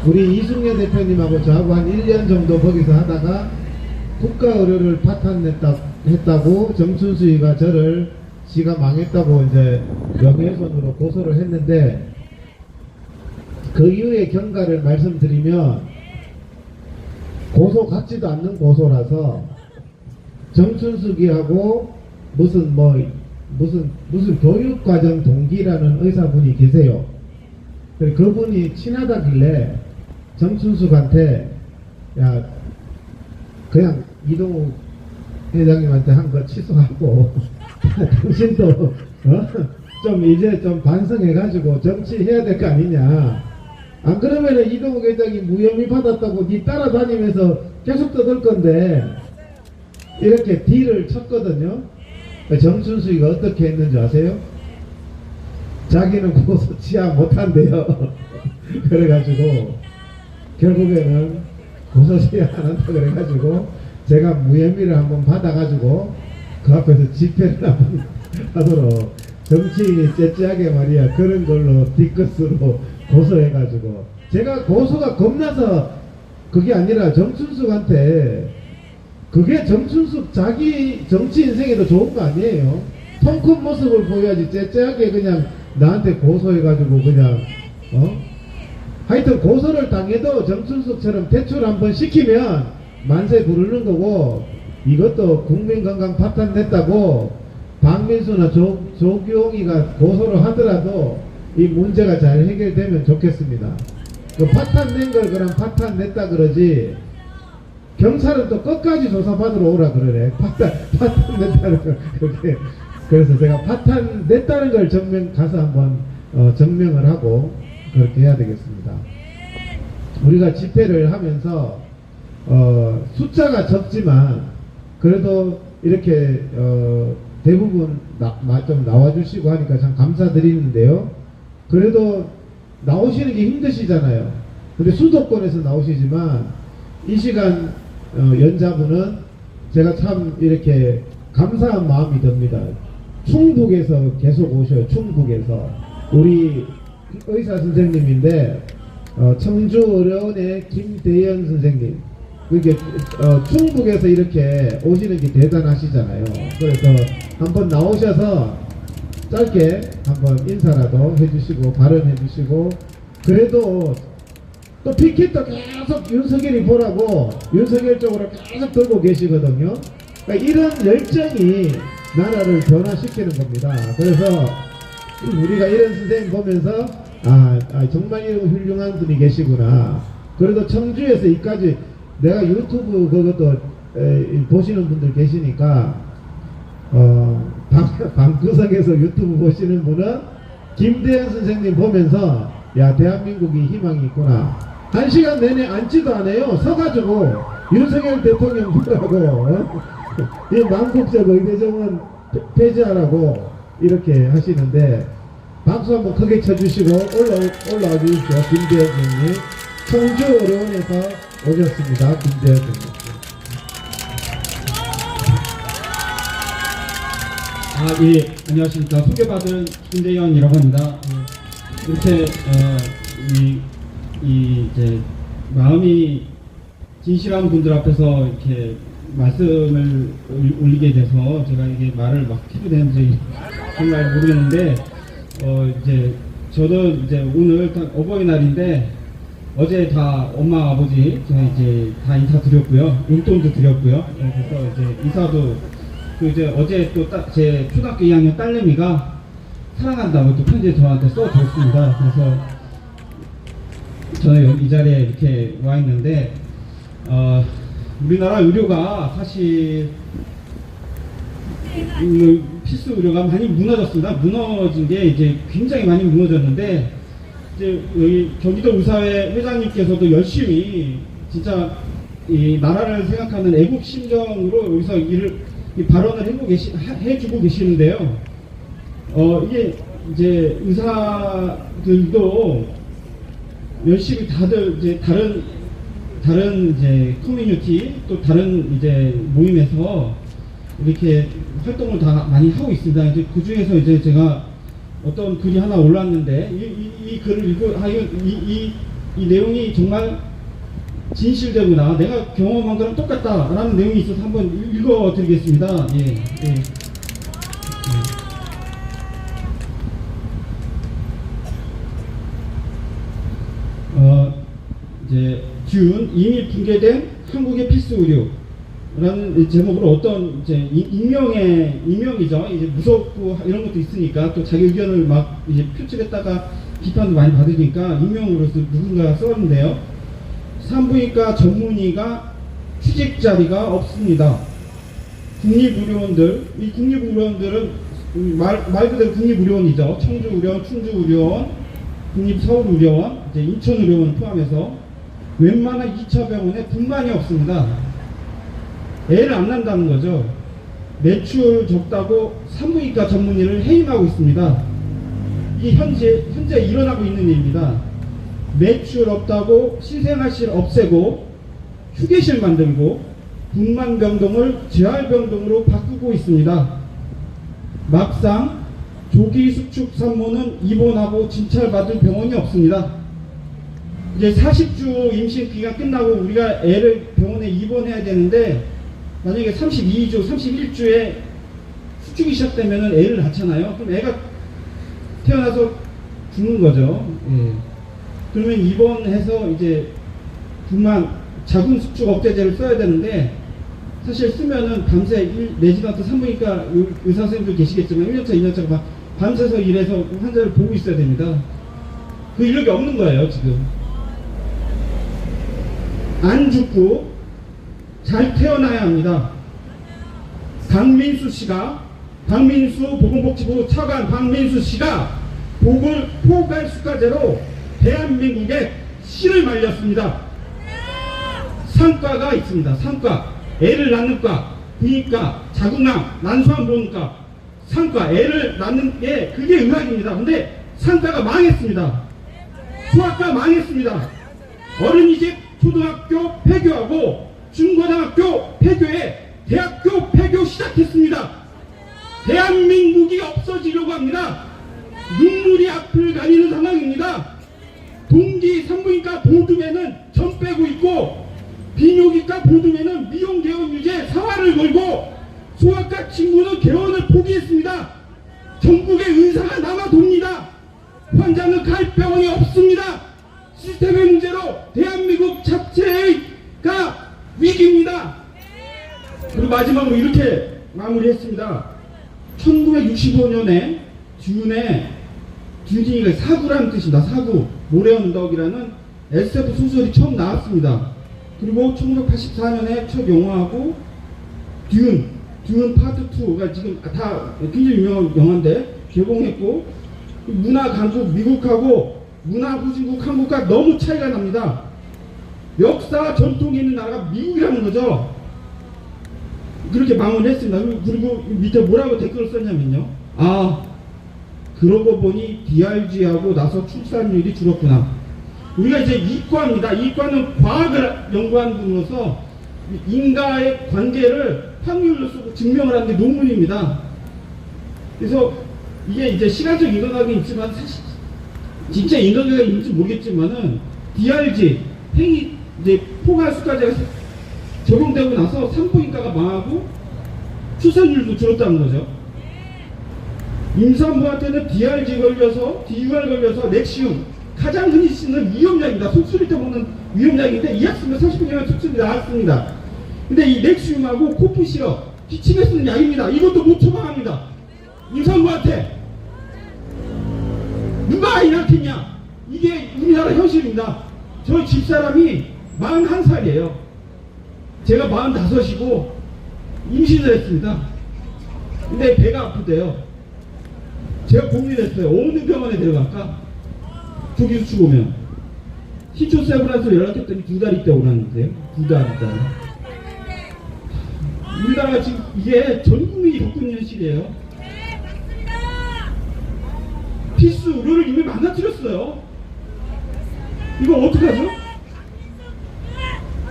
우리 이승래 대표님하고 저하고 한 1년 정도 거기서 하다가 국가 의료를 파탄냈다고 정춘숙이가 저를 지가 망했다고 이제 명예훼손으로 고소를 했는데, 그 이후의 경과를 말씀드리면 고소 같지도 않는 고소라서 정춘숙이하고 무슨 교육과정 동기라는 의사분이 계세요. 그분이 친하다길래 정춘숙한테 야 그냥 이동욱 회장님한테 한 거 취소하고 당신도 좀 이제 좀 반성해가지고 정치해야 될 거 아니냐. 안 그러면은 이동욱 회장이 무혐의 받았다고 니 따라다니면서 계속 떠들 건데, 이렇게 딜을 쳤거든요. 정춘숙이가 어떻게 했는지 아세요? 자기는 고소 취하 못한대요. 그래가지고 결국에는 고소 취하 안 한다 그래가지고 제가 무혐의를 한번 받아가지고 그 앞에서 집회를 한번 하도록, 정치인이 째째하게 말이야 그런 걸로 뒤끝으로 고소해가지고, 제가 고소가 겁나서 그게 아니라 정춘숙한테, 그게 정춘숙 자기 정치 인생에도 좋은 거 아니에요. 통 큰 모습을 보여야지 째째하게 그냥 나한테 고소해가지고 그냥 하여튼 고소를 당해도 정춘숙처럼 대출 한번 시키면 만세 부르는 거고, 이것도 국민건강 파탄냈다고 박민수나 조규홍이가 고소를 하더라도 이 문제가 잘 해결되면 좋겠습니다. 그 파탄낸 걸 그럼 파탄냈다 그러지, 경찰은 또 끝까지 조사받으러 오라 그러네. 파탄냈다는 걸 그렇게. 그래서 제가 파탄냈다는 걸 가서 한번 증명을 하고 그렇게 해야 되겠습니다. 우리가 집회를 하면서 숫자가 적지만 그래도 이렇게 대부분 좀 나와주시고 하니까 참 감사드리는데요. 그래도 나오시는 게 힘드시잖아요. 근데 수도권에서 나오시지만 이 시간 연자분은 제가 참 이렇게 감사한 마음이 듭니다. 충북에서 계속 오셔요. 충북에서 우리 의사 선생님인데 청주의료원의 김대현 선생님, 그게 충북에서 이렇게 오시는 게 대단하시잖아요. 그래서 한번 나오셔서 짧게 한번 인사라도 해주시고 발언해 주시고, 그래도 또 피켓도 계속 윤석열이 보라고 윤석열 쪽으로 계속 들고 계시거든요. 그러니까 이런 열정이 나라를 변화시키는 겁니다. 그래서 우리가 이런 선생님 보면서 정말 이런 훌륭한 분이 계시구나. 그래도 청주에서 이까지, 내가 유튜브 그것도 보시는 분들 계시니까 방구석에서 유튜브 보시는 분은 김대현 선생님 보면서 야, 대한민국이 희망이 있구나. 1시간 내내 앉지도 않아요. 서가지고 윤석열 대통령 보라고 이 망국적 의대정원 폐지하라고 이렇게 하시는데, 박수 한번 크게 쳐주시고 올라와 주십시오. 김대현 선생님, 청주의료원에서 오셨습니다. 김대현 선생님. 예, 안녕하십니까. 소개받은 김대현이라고 합니다. 이렇게 이제 마음이 진실한 분들 앞에서 이렇게 말씀을 올리게 돼서 제가 이게 말을 막 해도 되는지 정말 모르겠는데, 이제 저도 이제 오늘 어버이날인데 어제 다 엄마 아버지 제가 이제 다 인사드렸고요, 용돈도 드렸고요. 그래서 이제 인사도 이제 어제 또 제 초등학교 2학년 딸내미가 사랑한다고 또 편지 저한테 써줬습니다. 그래서 저는 이 자리에 이렇게 와 있는데 우리나라 의료가 사실 필수 의료가 많이 무너졌습니다. 무너진 게 이제 굉장히 많이 무너졌는데, 이제 여기 경기도 의사회 회장님께서도 열심히 진짜 이 나라를 생각하는 애국 심정으로 여기서 이 발언을 해주고 계시는데요. 이게 이제 의사들도 열심히 다들 이제 다른 이제 커뮤니티 또 다른 이제 모임에서 이렇게 활동을 다 많이 하고 있습니다. 이제 그 중에서 이제 제가 어떤 글이 하나 올랐는데 이 글을 읽고 이 내용이 정말 진실되구나, 내가 경험한 거랑 똑같다라는 내용이 있어서 한번 읽어드리겠습니다. 예. 이제 듀운 이미 붕괴된 한국의 필수 의료라는 제목으로 어떤 이제 익명이죠. 이제 무섭고 이런 것도 있으니까 또 자기 의견을 막 이제 표출했다가 비판도 많이 받으니까 익명으로서 누군가 썼는데요. 산부인과 전문의가 취직 자리가 없습니다. 국립의료원들, 이 국립의료원들은 말 그대로 국립의료원이죠. 청주의료원, 충주의료원, 국립서울의료원, 이제 인천의료원 포함해서 웬만한 2차 병원에 분만이 없습니다. 애를 안 낳는다는 거죠. 매출 적다고 산부인과 전문의를 해임하고 있습니다. 이게 현재 일어나고 있는 일입니다. 매출 없다고 신생아실 없애고 휴게실 만들고 분만병동을 재활병동으로 바꾸고 있습니다. 막상 조기 수축 산모는 입원하고 진찰받을 병원이 없습니다. 이제 40주 임신 기간 끝나고 우리가 애를 병원에 입원해야 되는데, 만약에 32주, 31주에 수축이 시작되면 애를 낳잖아요. 그럼 애가 태어나서 죽는 거죠. 예. 그러면 입원해서 이제 분만 자궁 수축 억제제를 써야 되는데, 사실 쓰면은 밤새 내지도 산부인과 의사 선생님들 계시겠지만 1년차, 2년차가 막 밤새서 일해서 환자를 보고 있어야 됩니다. 그 인력이 없는 거예요, 지금. 안 죽고 잘 태어나야 합니다. 박민수 보건복지부 차관 박민수 씨가 포괄수가제로 대한민국에 씨를 말렸습니다. 상과가 있습니다. 상과, 애를 낳는 과, 부인과, 자궁암, 난소암 보는 과, 상과, 애를 낳는 게 그게 의학입니다. 근데 상과가 망했습니다. 소아과 망했습니다. 어린이집 초등학교 폐교하고 중고등학교 폐교에 대학교 폐교 시작했습니다. 대한민국이 없어지려고 합니다. 눈물이 앞을 가리는 상황입니다. 동기 산부인과 보듬에는 점 빼고 있고, 비뇨기과 보듬에는 미용 개원 유죄 사활을 걸고, 소아과 친구는 개원을 포기했습니다. 전국에 의사가 남아 돕니다. 환자는 갈 병원이 없습니다. 시스템의 문제로 대한민국 자체가 위기입니다. 그리고 마지막으로 이렇게 마무리했습니다. 1965년에 듀니가 사구라는 뜻입니다. 사구, 모래 언덕이라는 SF 소설이 처음 나왔습니다. 그리고 1984년에 첫 영화하고 듀운 파트 2가 지금 다 굉장히 유명한 영화인데 개봉했고, 문화 강국 미국하고 문화 후진국 한국과 너무 차이가 납니다. 역사 전통이 있는 나라가 미국이라는 거죠. 그렇게 망언했습니다. 그리고 밑에 뭐라고 댓글을 썼냐면요. 그러고 보니 DRG하고 나서 출산율이 줄었구나. 우리가 이제 이과입니다. 이과는 과학을 연구하는 분으로서 인과의 관계를 확률로 쓰고 증명을 하는 게 논문입니다. 그래서 이게 이제 시간적 인과관계 있지만 사실 진짜 인과관계가 있는지 모르겠지만은 DRG 이제 포괄수가제가 적용되고 나서 산부인과가 망하고 출산율도 줄었다는 거죠. 임산부한테는 DRG 걸려서 DUR 걸려서 넥시움, 가장 흔히 쓰는 위험약입니다. 속쓰릴 때 먹는 위험약인데 이 약 쓰면 30분이면 속쓰리 나왔습니다. 근데 이 넥시움하고 코프 시럽, 기침에 쓰는 약입니다. 이것도 못 처방합니다. 임산부한테 누가 이 낳겠냐? 이게 우리나라 현실입니다. 저희 집사람이 41살이에요. 제가 45이고 임신을 했습니다. 근데 배가 아프대요. 제가 고민했어요. 어느 병원에 데려갈까? 조기 수축 오면. 시초세브란스로 연락했더니 2달 있다 오라는데요. 2달 있다. 우리나라가 지금 이게 전 국민이 겪고 있는 현실이에요. 필수 의료를 이미 망가뜨렸어요. 이거 어떡하죠?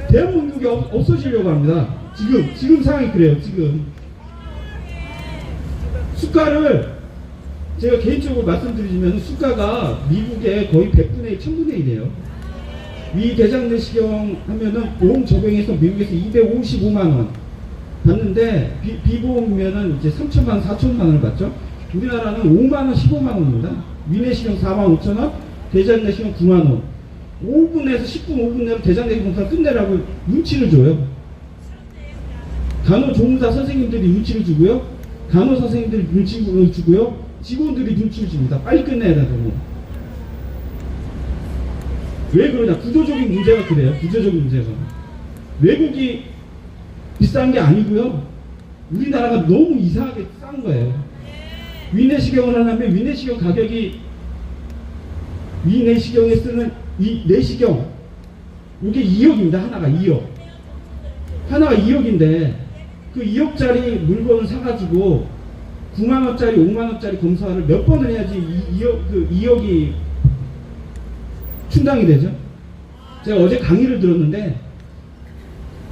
대한민국이 없어지려고 합니다. 지금 상황이 그래요. 지금 수가를 제가 개인적으로 말씀드리면 수가가 미국의 거의 100분의 1, 1000분의 1이에요. 위 대장 내시경 하면은 보험 적용해서 미국에서 255만 원 받는데 비보험이면은 이제 3천만 원, 4천만 원을 받죠. 우리나라는 5만 원, 15만 원입니다. 위내시경 4만 5천 원, 대장 내시경 9만 원. 5분에서 10분, 5분 내로 대장 내시경 검사 끝내라고 눈치를 줘요. 간호조무사 선생님들이 눈치를 주고요. 간호 선생님들이 눈치를 주고요. 직원들이 눈치를 줍니다. 빨리 끝내야 된다고. 왜 그러냐? 구조적인 문제가 그래요. 구조적인 문제가. 외국이 비싼 게 아니고요. 우리나라가 너무 이상하게 싼 거예요. 위내시경을 하려면 위내시경 가격이 위내시경에 쓰는 이 내시경 이게 2억입니다. 하나가 2억. 하나가 2억인데 그 2억짜리 물건을 사가지고 9만원짜리 5만원짜리 검사를 몇 번을 해야지 2억이 충당이 되죠. 제가 어제 강의를 들었는데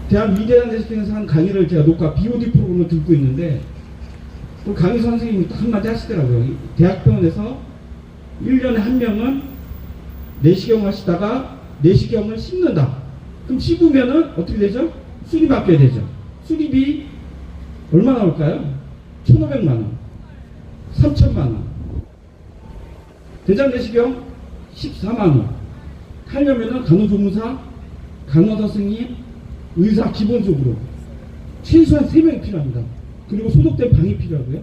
위대한대식회에서 한 강의를 제가 녹화 BOD 프로그램을 듣고 있는데 그 강의 선생님이 딱 한마디 하시더라고요. 대학병원에서 1년에 한 명은 내시경을 하시다가 내시경을 씹는다. 그럼 씹으면은 어떻게 되죠? 수리 받게 되죠. 수리비 얼마 나올까요? 1,500만 원, 3천만 원. 대장 내시경 14만 원. 하려면은 간호조무사, 간호사 선생님, 의사 기본적으로 최소한 3명이 필요합니다. 그리고 소독된 방이 필요하고요.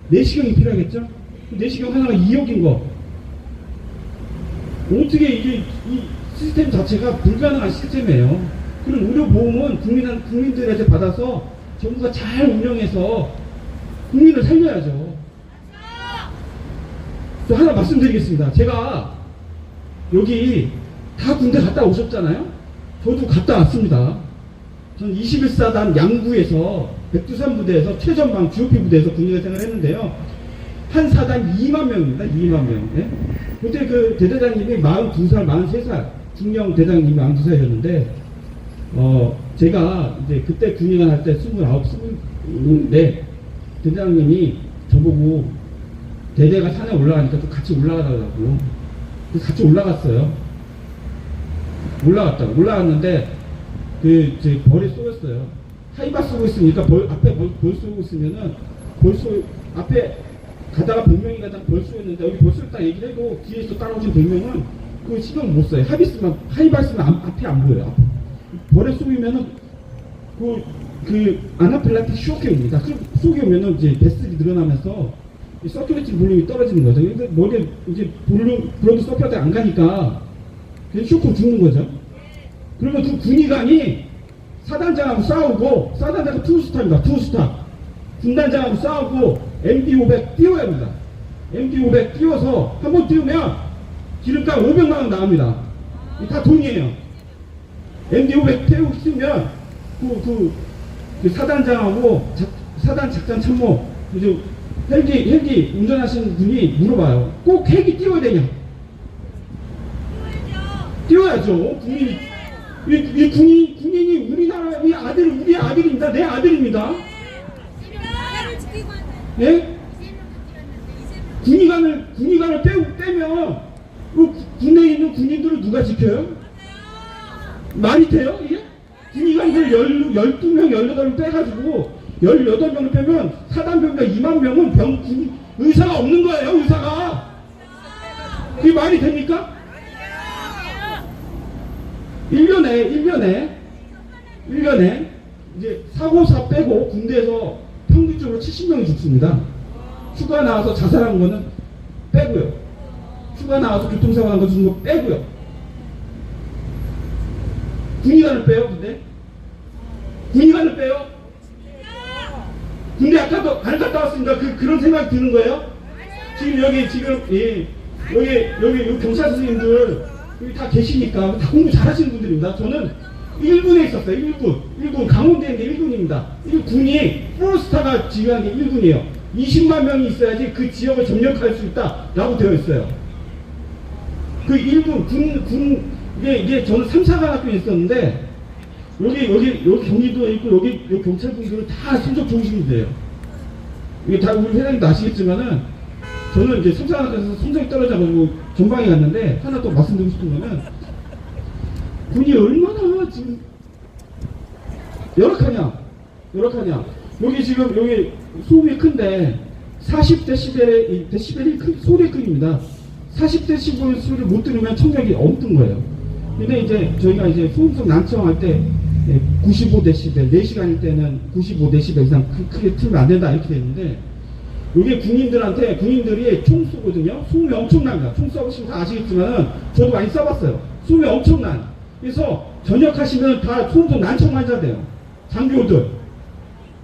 내시경이 필요하겠죠? 내시경 하나가 2억인 거. 어떻게 이게 이 시스템 자체가 불가능한 시스템이에요. 그럼 의료보험은 국민들한테 받아서 정부가 잘 운영해서 국민을 살려야죠. 또 하나 말씀드리겠습니다. 제가 여기 다 군대 갔다 오셨잖아요. 저도 갔다 왔습니다. 전 21사단 양구에서 백두산 부대에서 최전방 GOP 부대에서 군대 생활을 했는데요. 한 사단 2만 명입니다. 2만 명. 예? 그때 그 대대장님이 42살, 43살, 중령 대장님이 42살이었는데, 제가 이제 그때 군의관 할 때 29, 20인데, 대대장님이 저보고 대대가 산에 올라가니까 또 같이 올라가달라고. 그래서 같이 올라갔어요. 올라갔는데, 벌에 쏘였어요. 하이바 쏘고 있으니까 앞에 벌 쏘고 있으면은, 앞에 가다가 100명이 가다가 벌 쏘였는데, 여기 벌 쏘였다 얘기를 해도 뒤에서 따라오신 100명은 그 신경 못 써요. 하이바 쓰면 앞에 안 보여요. 벌에 쏘이면은, 아나필락틱 쇼크에 옵니다. 쇼크에 오면은 이제 베슬이 늘어나면서 서큘레이팅 볼륨이 떨어지는 거죠. 근데 머리에 이제 블러드 서큘레이팅 안 가니까 그냥 쇼크로 죽는 거죠. 그러면 그 군의관이 사단장하고 싸우고, 사단장은 투스타입니다. 투스타. 군단장하고 싸우고 MD500 띄워야 합니다. MD500 띄워서 한번 띄우면 기름값 500만 원 나옵니다. 다 돈이에요. MD500 태우고 있으면 그 사단장하고 사단 작전 참모 헬기 운전하시는 분이 물어봐요. 꼭 헬기 띄워야 되냐? 띄워야죠. 군인이 우리 아들입니다. 내 아들입니다. 예? 군의관을 빼면 그 군대에 있는 군인들을 누가 지켜요? 말이 돼요? 이게? 군의관들 12명, 18명 빼가지고 18명을 빼면 사단병력 2만 명은 의사가 없는 거예요. 의사가. 그게 말이 됩니까? 1년에 이제 사고사 빼고 군대에서 평균적으로 70명이 죽습니다. 휴가 나와서 자살한 거는 빼고요. 휴가 나와서 교통사고 난 거 죽은 거 빼고요. 군의관을 빼요. 근데 군의관을 빼요? 군대 아까도 안 갔다 왔습니다. 그런 생각이 드는 거예요? 지금 여기 여기 경찰 선생님들 여기 다 계시니까 다 공부 잘하시는 분들입니다. 저는 1군에 있었어요. 1군 강원대에 있는 게 1군입니다. 1군이 프로스타가 지휘한 게 1군이에요. 20만 명이 있어야지 그 지역을 점령할 수 있다라고 되어 있어요. 그 1군 이게 저는 3, 4관 학교에 있었는데 여기 경기도에 있고 여기 경찰분들은 다 성적 좋으신 분들이에요. 이게 다 우리 회장님도 아시겠지만은 저는 이제 3, 4관에서 성적이 떨어져가지고 전방에 갔는데 하나 또 말씀드리고 싶은 거는 군이 얼마나 지금 열악하냐. 여기 지금 여기 소음이 큰데 40데시벨이 소리의 크기입니다. 40데시벨 소리를 못 들으면 청력이 엉뚱 거예요. 근데 이제 저희가 이제 소음성 난청할 때 95데시벨, 4시간일 때는 95데시벨 이상 크게 틀면 안 된다 이렇게 되는데 이게 군인들이 총 쏘거든요. 소음이 엄청납니다. 총 쏘시면 다 아시겠지만은 저도 많이 쏴봤어요. 소음이 엄청난. 그래서 전역하시면 다 소음성 난청 환자 돼요. 장교들,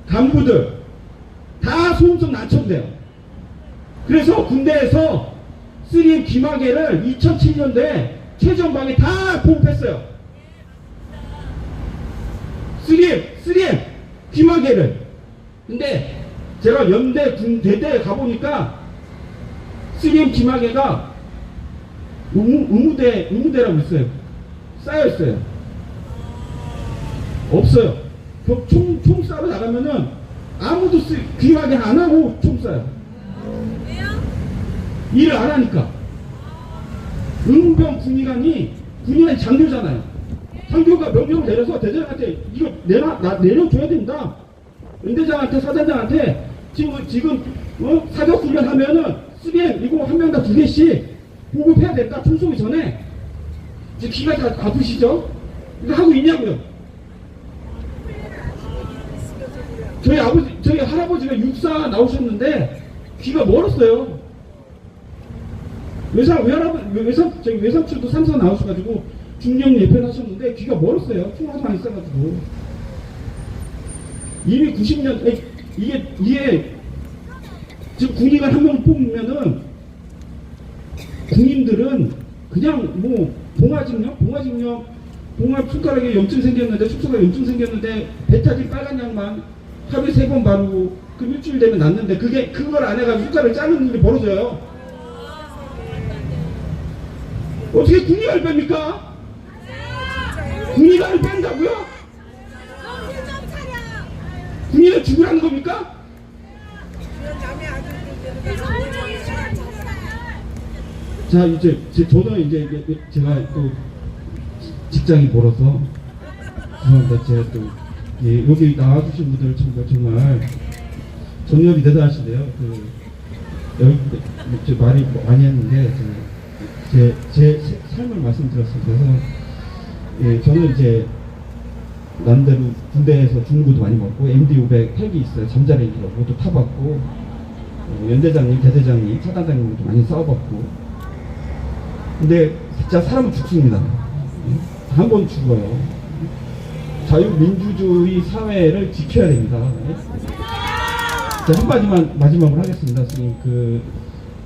간부들 다 소음성 난청돼요. 그래서 군대에서 3M 귀마개를 2007년도에 최전방에 다 보급했어요. 3M 귀마개를. 근데 제가 연대 군대대에 가보니까 3M 귀마개가 의무대라고 있어요. 쌓여있어요. 없어요. 총 싸러 나가면은 아무도 귀마개 안 하고 총 쏴요. 일을 안 하니까. 응병 군의관이 장교잖아요. 장교가 명령을 내려서 대장한테 이거 내려줘야 된다. 연대장한테 사단장한테 지금 사격 훈련 하면은 3M 이거 한 명당 2개씩 보급해야 된다. 총 쏘기 전에. 지금 귀가 다 아프시죠? 이거 하고 있냐고요. 저희 할아버지가 육사 나오셨는데 귀가 멀었어요. 저희 외삼촌도 삼사 나오셔가지고 중령 예편하셨는데 귀가 멀었어요. 총알도 많이 있어가지고. 이미 90년 이게 지금 군의관 한 명 뽑으면은 군인들은 그냥 뭐 봉화 손가락에 염증 생겼는데 축소가 염증 생겼는데 베타딘 빨간 약만 하루에 3번 바르고 그 일주일 되면 낫는데 그걸 안 해가지고 손가락을 자르는 일이 벌어져요. 어떻게 군의관을 뺍니까? 군의관을 뺀다고요? 군인은 죽으라는 겁니까? 자, 이제 저는 이제 제가 또 직장이 멀어서 죄송합니다. 제가 또 여기 나와주신 분들 정말 정렬이 대단하신데요. 여기 말이 많이 했는데 제 삶을 말씀드렸어요. 그래서 저는 이제 남대로 군대에서 중구도 많이 먹고 MD500 헬기 있어요. 잠자리기로 그것도 타봤고 연대장님, 대대장님, 차단장님도 많이 싸워봤고. 근데 진짜 사람은 죽습니다. 한 번 죽어요. 자유민주주의 사회를 지켜야 됩니다. 한마디만 마지막으로 하겠습니다. 지금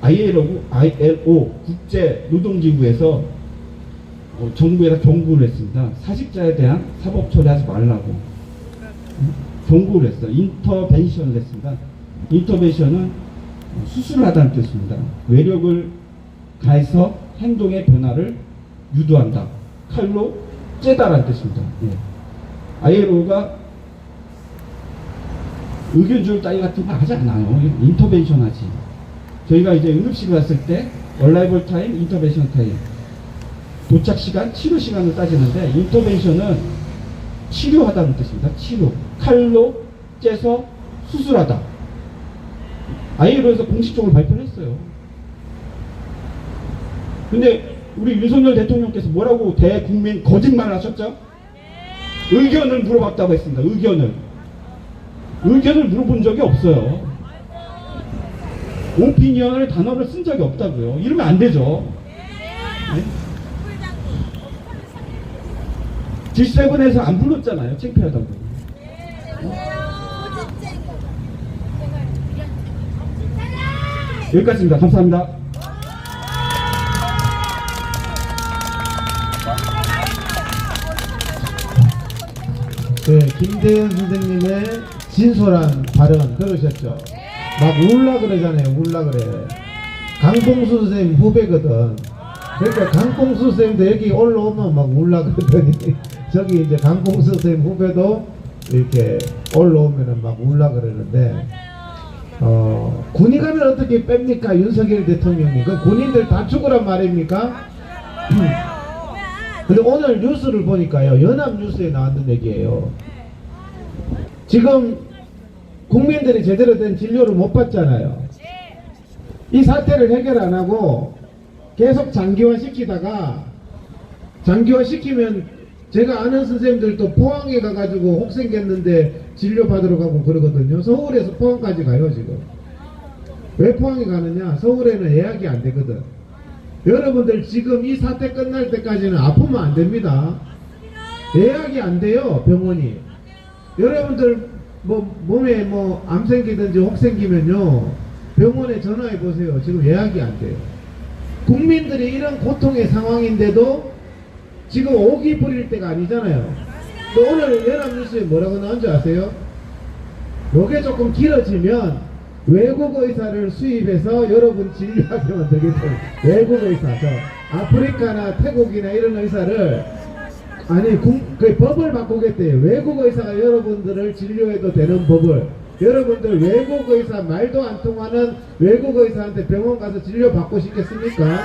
ILO 국제노동기구에서 정부에다 경고를 했습니다. 사직자에 대한 사법 처리하지 말라고 경고를 했어요. 인터벤션을 했습니다. 인터벤션은 수술을 하다는 뜻입니다. 외력을 가해서 행동의 변화를 유도한다. 칼로 째다라는 뜻입니다. ILO가 의견조율 따위 같은 거 하지 않아요. 인터벤션 하지. 저희가 이제 응급실에 갔을 때 얼라이벌 타임, 인터벤션 타임, 도착 시간, 치료 시간을 따지는데 인터벤션은 치료하다는 뜻입니다. 치료. 칼로 째서 수술하다. ILO에서 공식적으로 발표를 했어요. 근데 우리 윤석열 대통령께서 뭐라고 대국민 거짓말을 하셨죠? 의견을 물어봤다고 했습니다. 의견을 물어본 적이 없어요. 오피니언을 단어를 쓴 적이 없다고요. 이러면 안 되죠. 네? G7에서 안 불렀잖아요. 창피하다고. 여기까지입니다. 감사합니다. 네, 김대현 선생님의 진솔한 발언 들으셨죠? 막 울라 그러잖아요. 울라 그래. 강봉수 선생님 후배거든. 그러니까 강봉수 선생님도 여기 올라오면 막 울라 그러더니 저기 이제 강봉수 선생님 후배도 이렇게 올라오면은 막 울라 그러는데 군이 가면 어떻게 뺍니까? 윤석열 대통령님. 그 군인들 다 죽으란 말입니까? 근데 오늘 뉴스를 보니까요, 연합뉴스에 나왔던 얘기예요. 지금 국민들이 제대로 된 진료를 못 받잖아요. 이 사태를 해결 안 하고 계속 장기화 시키다가, 장기화 시키면 제가 아는 선생님들도 포항에 가가지고 혹 생겼는데 진료 받으러 가고 그러거든요. 서울에서 포항까지 가요 지금. 왜 포항에 가느냐? 서울에는 예약이 안 되거든. 여러분들 지금 이 사태 끝날 때까지는 아프면 안 됩니다. 예약이 안 돼요, 병원이. 여러분들 뭐 몸에 뭐 암 생기든지 혹 생기면요, 병원에 전화해 보세요. 지금 예약이 안 돼요. 국민들이 이런 고통의 상황인데도 지금 오기 부릴 때가 아니잖아요. 또 오늘 연합뉴스에 뭐라고 나온 줄 아세요? 요게 조금 길어지면 외국 의사를 수입해서 여러분 진료하게 만들겠다는, 외국 의사, 저 아프리카나 태국이나 이런 의사를, 아니 그 법을 바꾸겠대요. 외국 의사가 여러분들을 진료해도 되는 법을. 여러분들 외국 의사, 말도 안 통하는 외국 의사한테 병원 가서 진료 받고 싶겠습니까?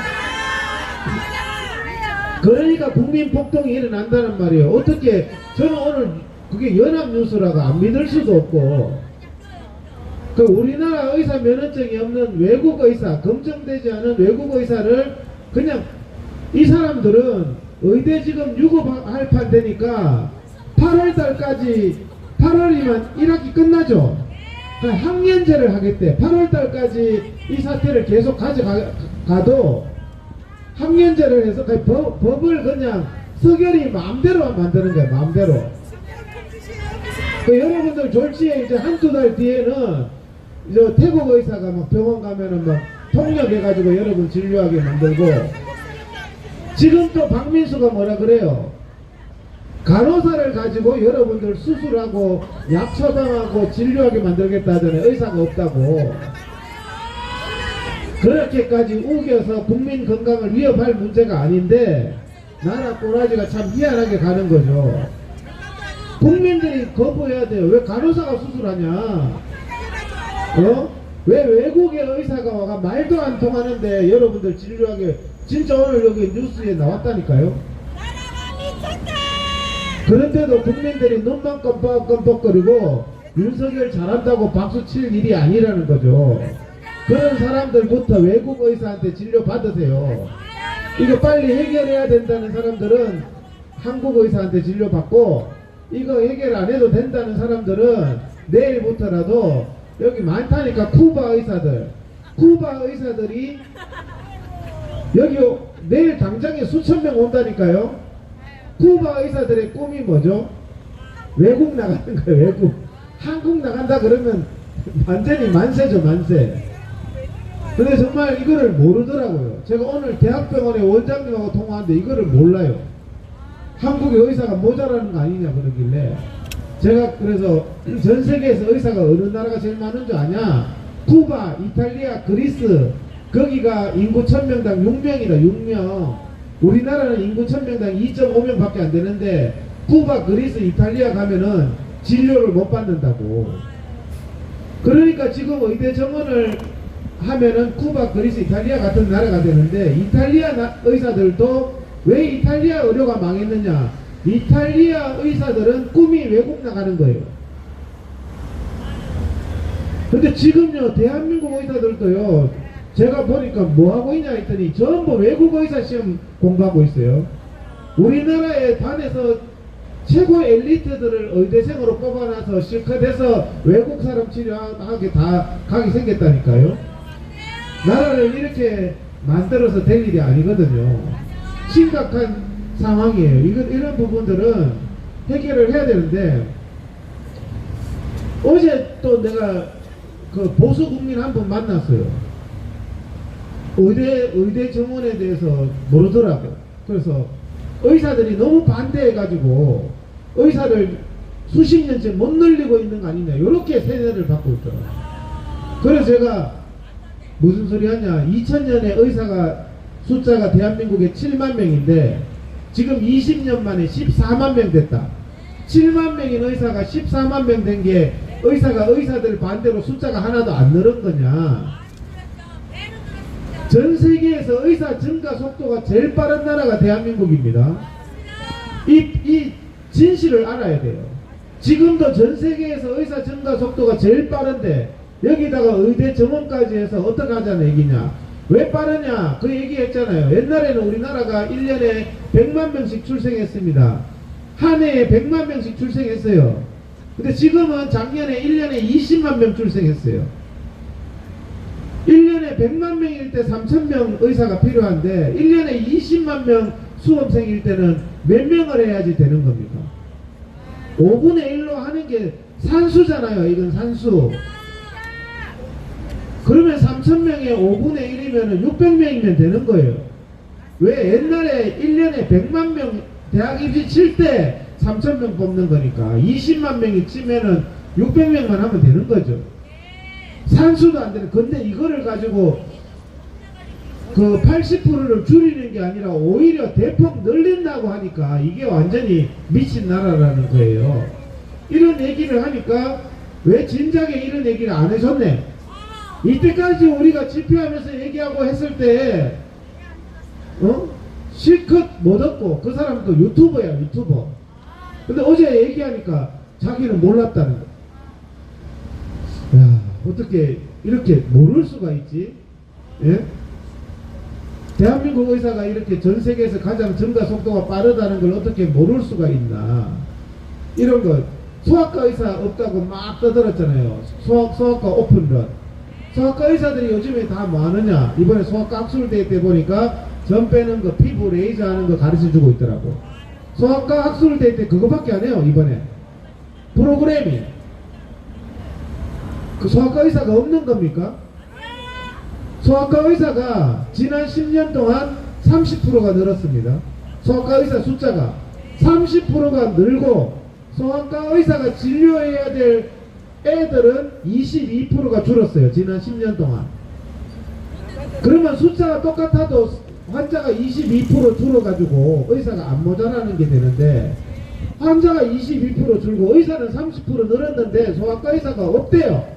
그러니까 국민 폭동이 일어난다는 말이에요. 어떻게, 저는 오늘 그게 연합뉴스라고 안 믿을 수도 없고, 그 우리나라 의사 면허증이 없는 외국 의사, 검증되지 않은 외국 의사를 그냥, 이 사람들은 의대 지금 유급할 판 되니까 8월달까지, 8월이면 1학기 끝나죠. 학년제를 하겠대. 8월달까지 이 사태를 계속 가져가도 학년제를 해서 법을 그냥 서결이 마음대로 만드는 거야, 마음대로. 그 여러분들 졸지에 이제 한두 달 뒤에는 저 태국 의사가 막 병원 가면은 막 통역해가지고 여러분 진료하게 만들고, 지금 또 박민수가 뭐라 그래요? 간호사를 가지고 여러분들 수술하고 약 처방하고 진료하게 만들겠다 하더니 의사가 없다고. 그렇게까지 우겨서 국민 건강을 위협할 문제가 아닌데 나라 꼬라지가 참 미안하게 가는 거죠. 국민들이 거부해야 돼요. 왜 간호사가 수술하냐? 왜 외국의 의사가 와가 말도 안 통하는데 여러분들 진료하게. 진짜 오늘 여기 뉴스에 나왔다니까요. 그런데도 국민들이 눈만 껌뻑껌뻑거리고 윤석열 잘한다고 박수 칠 일이 아니라는 거죠. 그런 사람들부터 외국 의사한테 진료 받으세요. 이거 빨리 해결해야 된다는 사람들은 한국 의사한테 진료 받고, 이거 해결 안 해도 된다는 사람들은 내일부터라도, 여기 많다니까 쿠바 의사들, 쿠바 의사들이 여기 내일 당장에 수천 명 온다니까요. 쿠바 의사들의 꿈이 뭐죠? 외국 나가는 거예요. 외국. 한국 나간다 그러면 완전히 만세죠, 만세. 근데 정말 이거를 모르더라고요. 제가 오늘 대학병원의 원장님하고 통화하는데 이거를 몰라요. 한국의 의사가 모자라는 거 아니냐 그러길래, 제가 그래서 전 세계에서 의사가 어느 나라가 제일 많은 줄 아냐? 쿠바, 이탈리아, 그리스. 거기가 인구 1000명당 6명이다, 6명. 우리나라는 인구 1000명당 2.5명 밖에 안 되는데, 쿠바, 그리스, 이탈리아 가면은 진료를 못 받는다고. 그러니까 지금 의대 정원을 하면은 쿠바, 그리스, 이탈리아 같은 나라가 되는데, 이탈리아 의사들도 왜 이탈리아 의료가 망했느냐? 이탈리아 의사들은 꿈이 외국 나가는 거예요. 근데 지금요, 대한민국 의사들도요, 제가 보니까 뭐 하고 있냐 했더니 전부 외국 의사 시험 공부하고 있어요. 우리나라에 반에서 최고 엘리트들을 의대생으로 뽑아놔서 실컷해서 외국 사람 치료하게 다 가게 생겼다니까요. 나라를 이렇게 만들어서 될 일이 아니거든요. 심각한 상황이에요. 이런 부분들은 해결을 해야 되는데, 어제 또 내가 그 보수 국민 한 분 만났어요. 의대 정원에 대해서 모르더라고요. 그래서 의사들이 너무 반대해가지고 의사를 수십 년째 못 늘리고 있는 거 아니냐, 이렇게 세뇌를 받고 있더라고요. 그래서 제가 무슨 소리 하냐, 2000년에 의사가 숫자가 대한민국에 7만 명인데 지금 20년 만에 14만 명 됐다. 7만 명인 의사가 14만 명 된 게 의사가 의사들 반대로 숫자가 하나도 안 늘은 거냐. 전 세계에서 의사 증가 속도가 제일 빠른 나라가 대한민국입니다. 이 진실을 알아야 돼요. 지금도 전 세계에서 의사 증가 속도가 제일 빠른데 여기다가 의대 정원까지 해서 어떻게 하자는 얘기냐. 왜 빠르냐, 그 얘기했잖아요. 옛날에는 우리나라가 1년에 100만 명씩 출생했습니다. 한 해에 100만 명씩 출생했어요. 근데 지금은 작년에 1년에 20만 명 출생했어요. 1년에 100만 명일 때 3,000명 의사가 필요한데 1년에 20만 명 수험생일 때는 몇 명을 해야지 되는 겁니까? 5분의 1로 하는 게 산수잖아요. 이건 산수. 그러면 3,000명에 5분의 1이면 600명이면 되는 거예요. 왜? 옛날에 1년에 100만 명 대학 입시 칠 때 3,000명 뽑는 거니까 20만 명이 치면은 600명만 하면 되는 거죠. 산수도 안 되는. 근데 이거를 가지고 그 80%를 줄이는 게 아니라 오히려 대폭 늘린다고 하니까 이게 완전히 미친 나라라는 거예요. 이런 얘기를 하니까 왜 진작에 이런 얘기를 안 해줬네. 이때까지 우리가 집회하면서 얘기하고 했을 때 실컷 못 얻고, 그 사람도 유튜버야, 유튜버. 근데 어제 얘기하니까 자기는 몰랐다는 거. 야, 어떻게 이렇게 모를 수가 있지? 예? 대한민국 의사가 이렇게 전 세계에서 가장 증가 속도가 빠르다는 걸 어떻게 모를 수가 있나. 이런 거 소아과 의사 없다고 막 떠들었잖아요. 소아과 오픈런. 소아과 의사들이 요즘에 다 뭐 하느냐, 이번에 소아과 학술대회 때 보니까 점 빼는 거, 피부 레이저 하는 거 가르쳐 주고 있더라고. 소아과 학술대회 때 그거밖에 안 해요. 이번에 프로그램이. 그 소아과 의사가 없는 겁니까? 소아과 의사가 지난 10년 동안 30%가 늘었습니다. 소아과 의사 숫자가 30%가 늘고, 소아과 의사가 진료해야 될 애들은 22%가 줄었어요. 지난 10년 동안. 그러면 숫자가 똑같아도 환자가 22% 줄어가지고 의사가 안 모자라는 게 되는데, 환자가 22% 줄고 의사는 30% 늘었는데 소아과 의사가 없대요.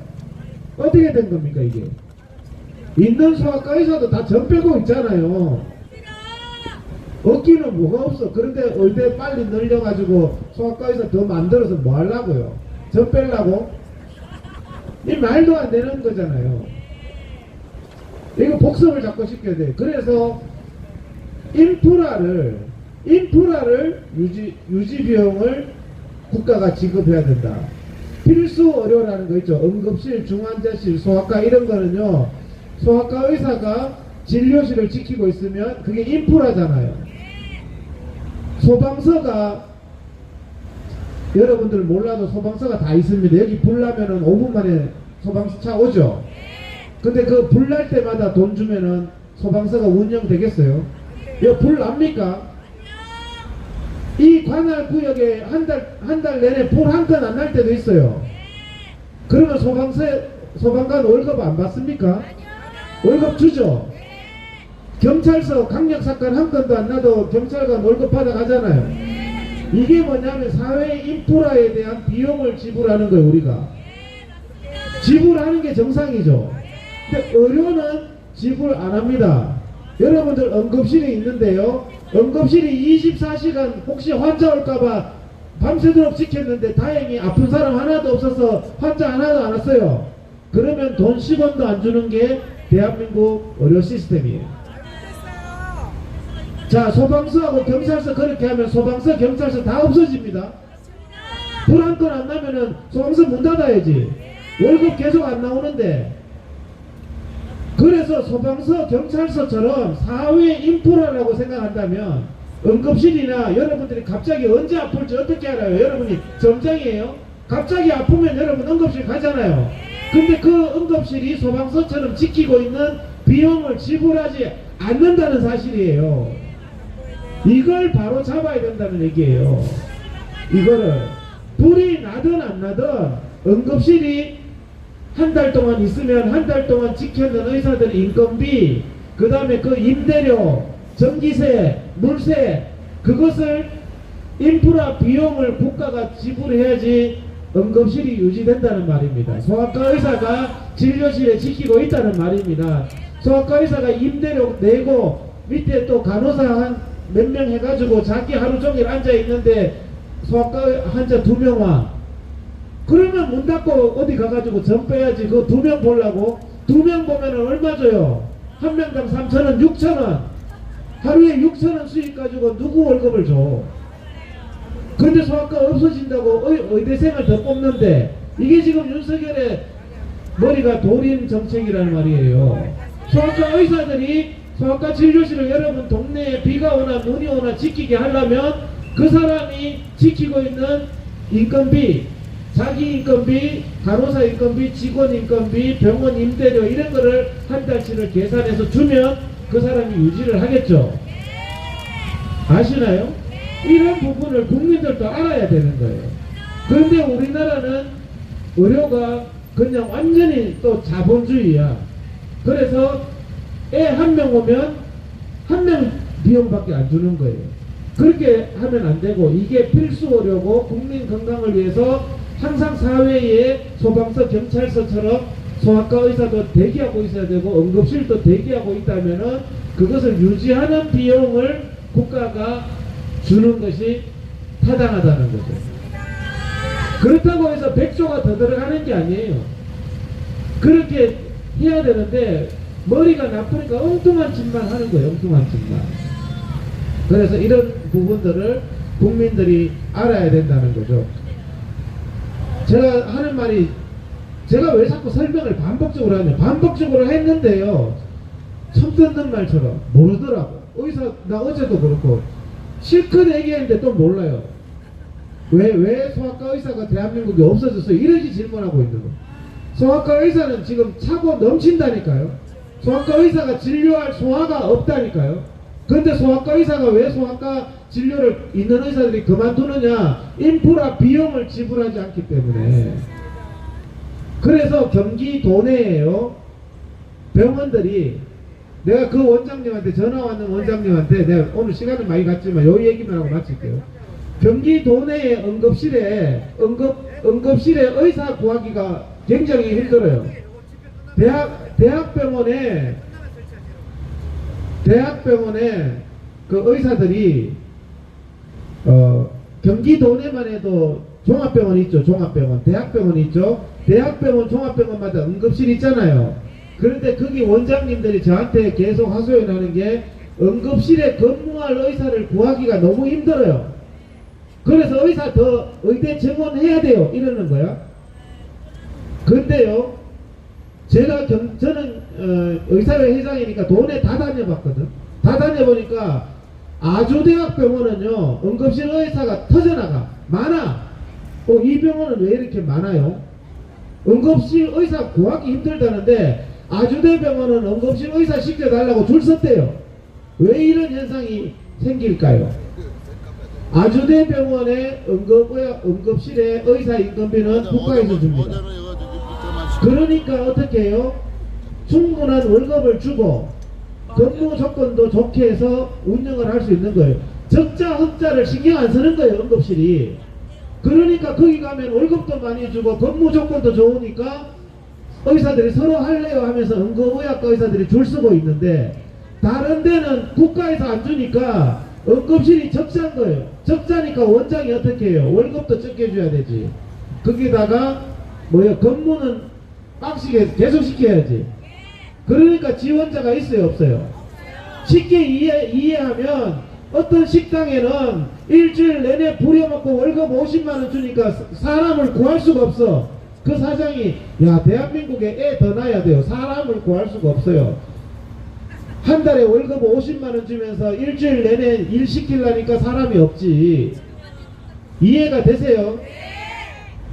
어떻게 된 겁니까 이게? 있는 소아과 의사도 다 점 빼고 있잖아요. 없기는 뭐가 없어. 그런데 의대 빨리 늘려가지고 소아과 의사 더 만들어서 뭐 하려고요? 점 빼려고? 이 말도 안 되는 거잖아요. 이거 복습을 자꾸 시켜야 돼. 그래서 인프라를 유지 비용을 국가가 지급해야 된다. 필수 의료라는 거 있죠. 응급실, 중환자실, 소아과 이런 거는요, 소아과 의사가 진료실을 지키고 있으면 그게 인프라잖아요. 소방서가, 여러분들 몰라도 소방서가 다 있습니다. 여기 불 나면은 5분 만에 소방차 오죠. 근데 그 불 날 때마다 돈 주면은 소방서가 운영되겠어요? 이거 불 납니까? 이 관할 구역에 한 달 내내 불 한 건 안 날 때도 있어요. 그러면 소방관 월급 안 받습니까? 월급 주죠. 경찰서 강력사건 한 건도 안 나도 경찰관 월급 받아가잖아요. 이게 뭐냐면 사회 인프라에 대한 비용을 지불하는 거예요. 우리가 지불하는 게 정상이죠. 근데 의료는 지불 안 합니다. 여러분들 응급실이 있는데요, 응급실이 24시간 혹시 환자 올까봐 밤새도록 지켰는데 다행히 아픈 사람 하나도 없어서 환자 하나도 안 왔어요. 그러면 돈 10원도 안 주는 게 대한민국 의료 시스템이에요. 자, 소방서하고 경찰서 그렇게 하면 소방서, 경찰서 다 없어집니다. 불 한 건 안 나면은 소방서 문 닫아야지. 월급 계속 안 나오는데. 그래서 소방서, 경찰서처럼 사회 인프라라고 생각한다면 응급실이나 여러분들이 갑자기 언제 아플지 어떻게 알아요? 여러분이 점장이에요? 갑자기 아프면 여러분 응급실 가잖아요. 근데 그 응급실이 소방서처럼 지키고 있는 비용을 지불하지 않는다는 사실이에요. 이걸 바로 잡아야 된다는 얘기예요. 이거를 불이 나든 안 나든 응급실이 한 달 동안 있으면 한 달 동안 지켰는 의사들 인건비, 그 다음에 그 임대료, 전기세, 물세, 그것을 인프라 비용을 국가가 지불해야지 응급실이 유지된다는 말입니다. 소아과 의사가 진료실에 지키고 있다는 말입니다. 소아과 의사가 임대료 내고 밑에 또 간호사 한 몇 명 해가지고 자기 하루 종일 앉아 있는데 소아과 환자 2명 와. 그러면 문 닫고 어디 가가지고 전 빼야지. 그 2명 보려고. 2명 보면은 얼마 줘요? 한 명당 3,000원, 6,000원. 하루에 6,000원 수익 가지고 누구 월급을 줘? 근데 소아과 없어진다고 의대생을 더 뽑는데, 이게 지금 윤석열의 머리가 돌인 정책이라는 말이에요. 소아과 의사들이 소아과 진료실을 여러분 동네에 비가 오나 눈이 오나 지키게 하려면 그 사람이 지키고 있는 인건비, 자기 인건비, 간호사 인건비, 직원 인건비, 병원 임대료 이런 거를 한 달치를 계산해서 주면 그 사람이 유지를 하겠죠. 아시나요? 이런 부분을 국민들도 알아야 되는 거예요. 그런데 우리나라는 의료가 그냥 완전히 또 자본주의야. 그래서 애 한 명 오면 한 명 비용밖에 안 주는 거예요. 그렇게 하면 안 되고, 이게 필수 의료고 국민 건강을 위해서 항상 사회에 소방서, 경찰서처럼 소아과 의사도 대기하고 있어야 되고 응급실도 대기하고 있다면은 그것을 유지하는 비용을 국가가 주는 것이 타당하다는 거죠. 그렇다고 해서 100조가 더 들어가는 게 아니에요. 그렇게 해야 되는데 머리가 나쁘니까 엉뚱한 짓만 하는 거예요. 엉뚱한 짓만. 그래서 이런 부분들을 국민들이 알아야 된다는 거죠. 제가 하는 말이, 제가 왜 자꾸 설명을 반복적으로 하냐. 반복적으로 했는데요, 처음 듣는 말처럼 모르더라고. 의사, 나 어제도 그렇고 실컷 얘기했는데 또 몰라요. 왜 소아과 의사가 대한민국에 없어졌어요? 이렇게 질문하고 있는 거예요. 소아과 의사는 지금 차고 넘친다니까요. 소아과 의사가 진료할 소아가 없다니까요. 근데 소아과 의사가 왜 소아과 진료를 있는 의사들이 그만두느냐? 인프라 비용을 지불하지 않기 때문에. 그래서 경기 도내에요, 병원들이, 내가 그 원장님한테, 전화 왔는 원장님한테, 내가 오늘 시간은 많이 갔지만 요 얘기만 하고 마칠게요. 경기 도내의 응급실에 의사 구하기가 굉장히 힘들어요. 대학병원에 그 의사들이 경기 도내만 해도 종합병원 있죠. 종합병원, 대학병원 있죠. 대학병원, 종합병원마다 응급실 있잖아요. 그런데 거기 원장님들이 저한테 계속 하소연하는 게 응급실에 근무할 의사를 구하기가 너무 힘들어요. 그래서 의사 더 의대 증원해야 돼요 이러는 거야. 근데요, 저는 의사회 회장이니까 도내 다 다녀봤거든. 다 다녀보니까 아주대학병원은요, 응급실 의사가 터져나가. 많아. 이 병원은 왜 이렇게 많아요? 응급실 의사 구하기 힘들다는데 아주대병원은 응급실 의사 시켜달라고 줄 섰대요. 왜 이런 현상이 생길까요? 아주대병원의 응급실의 의사 인건비는 국가에서 줍니다. 그러니까 어떻게 해요? 충분한 월급을 주고 근무 조건도 좋게 해서 운영을 할 수 있는 거예요. 적자 흑자를 신경 안 쓰는 거예요, 응급실이. 그러니까 거기 가면 월급도 많이 주고 근무 조건도 좋으니까 의사들이 서로 할래요 하면서 응급의학과 의사들이 줄 서고 있는데, 다른 데는 국가에서 안 주니까 응급실이 적자인 거예요. 적자니까 원장이 어떻게 해요? 월급도 적게 줘야 되지. 거기다가 근무는 빡시게 계속 시켜야지. 그러니까 지원자가 있어요, 없어요? 쉽게 이해하면 어떤 식당에는 일주일 내내 부려먹고 월급 50만원 주니까 사람을 구할 수가 없어. 그 사장이, 야, 대한민국에 애 더 낳아야 돼요. 사람을 구할 수가 없어요. 한 달에 월급 50만원 주면서 일주일 내내 일 시키려니까 사람이 없지. 이해가 되세요?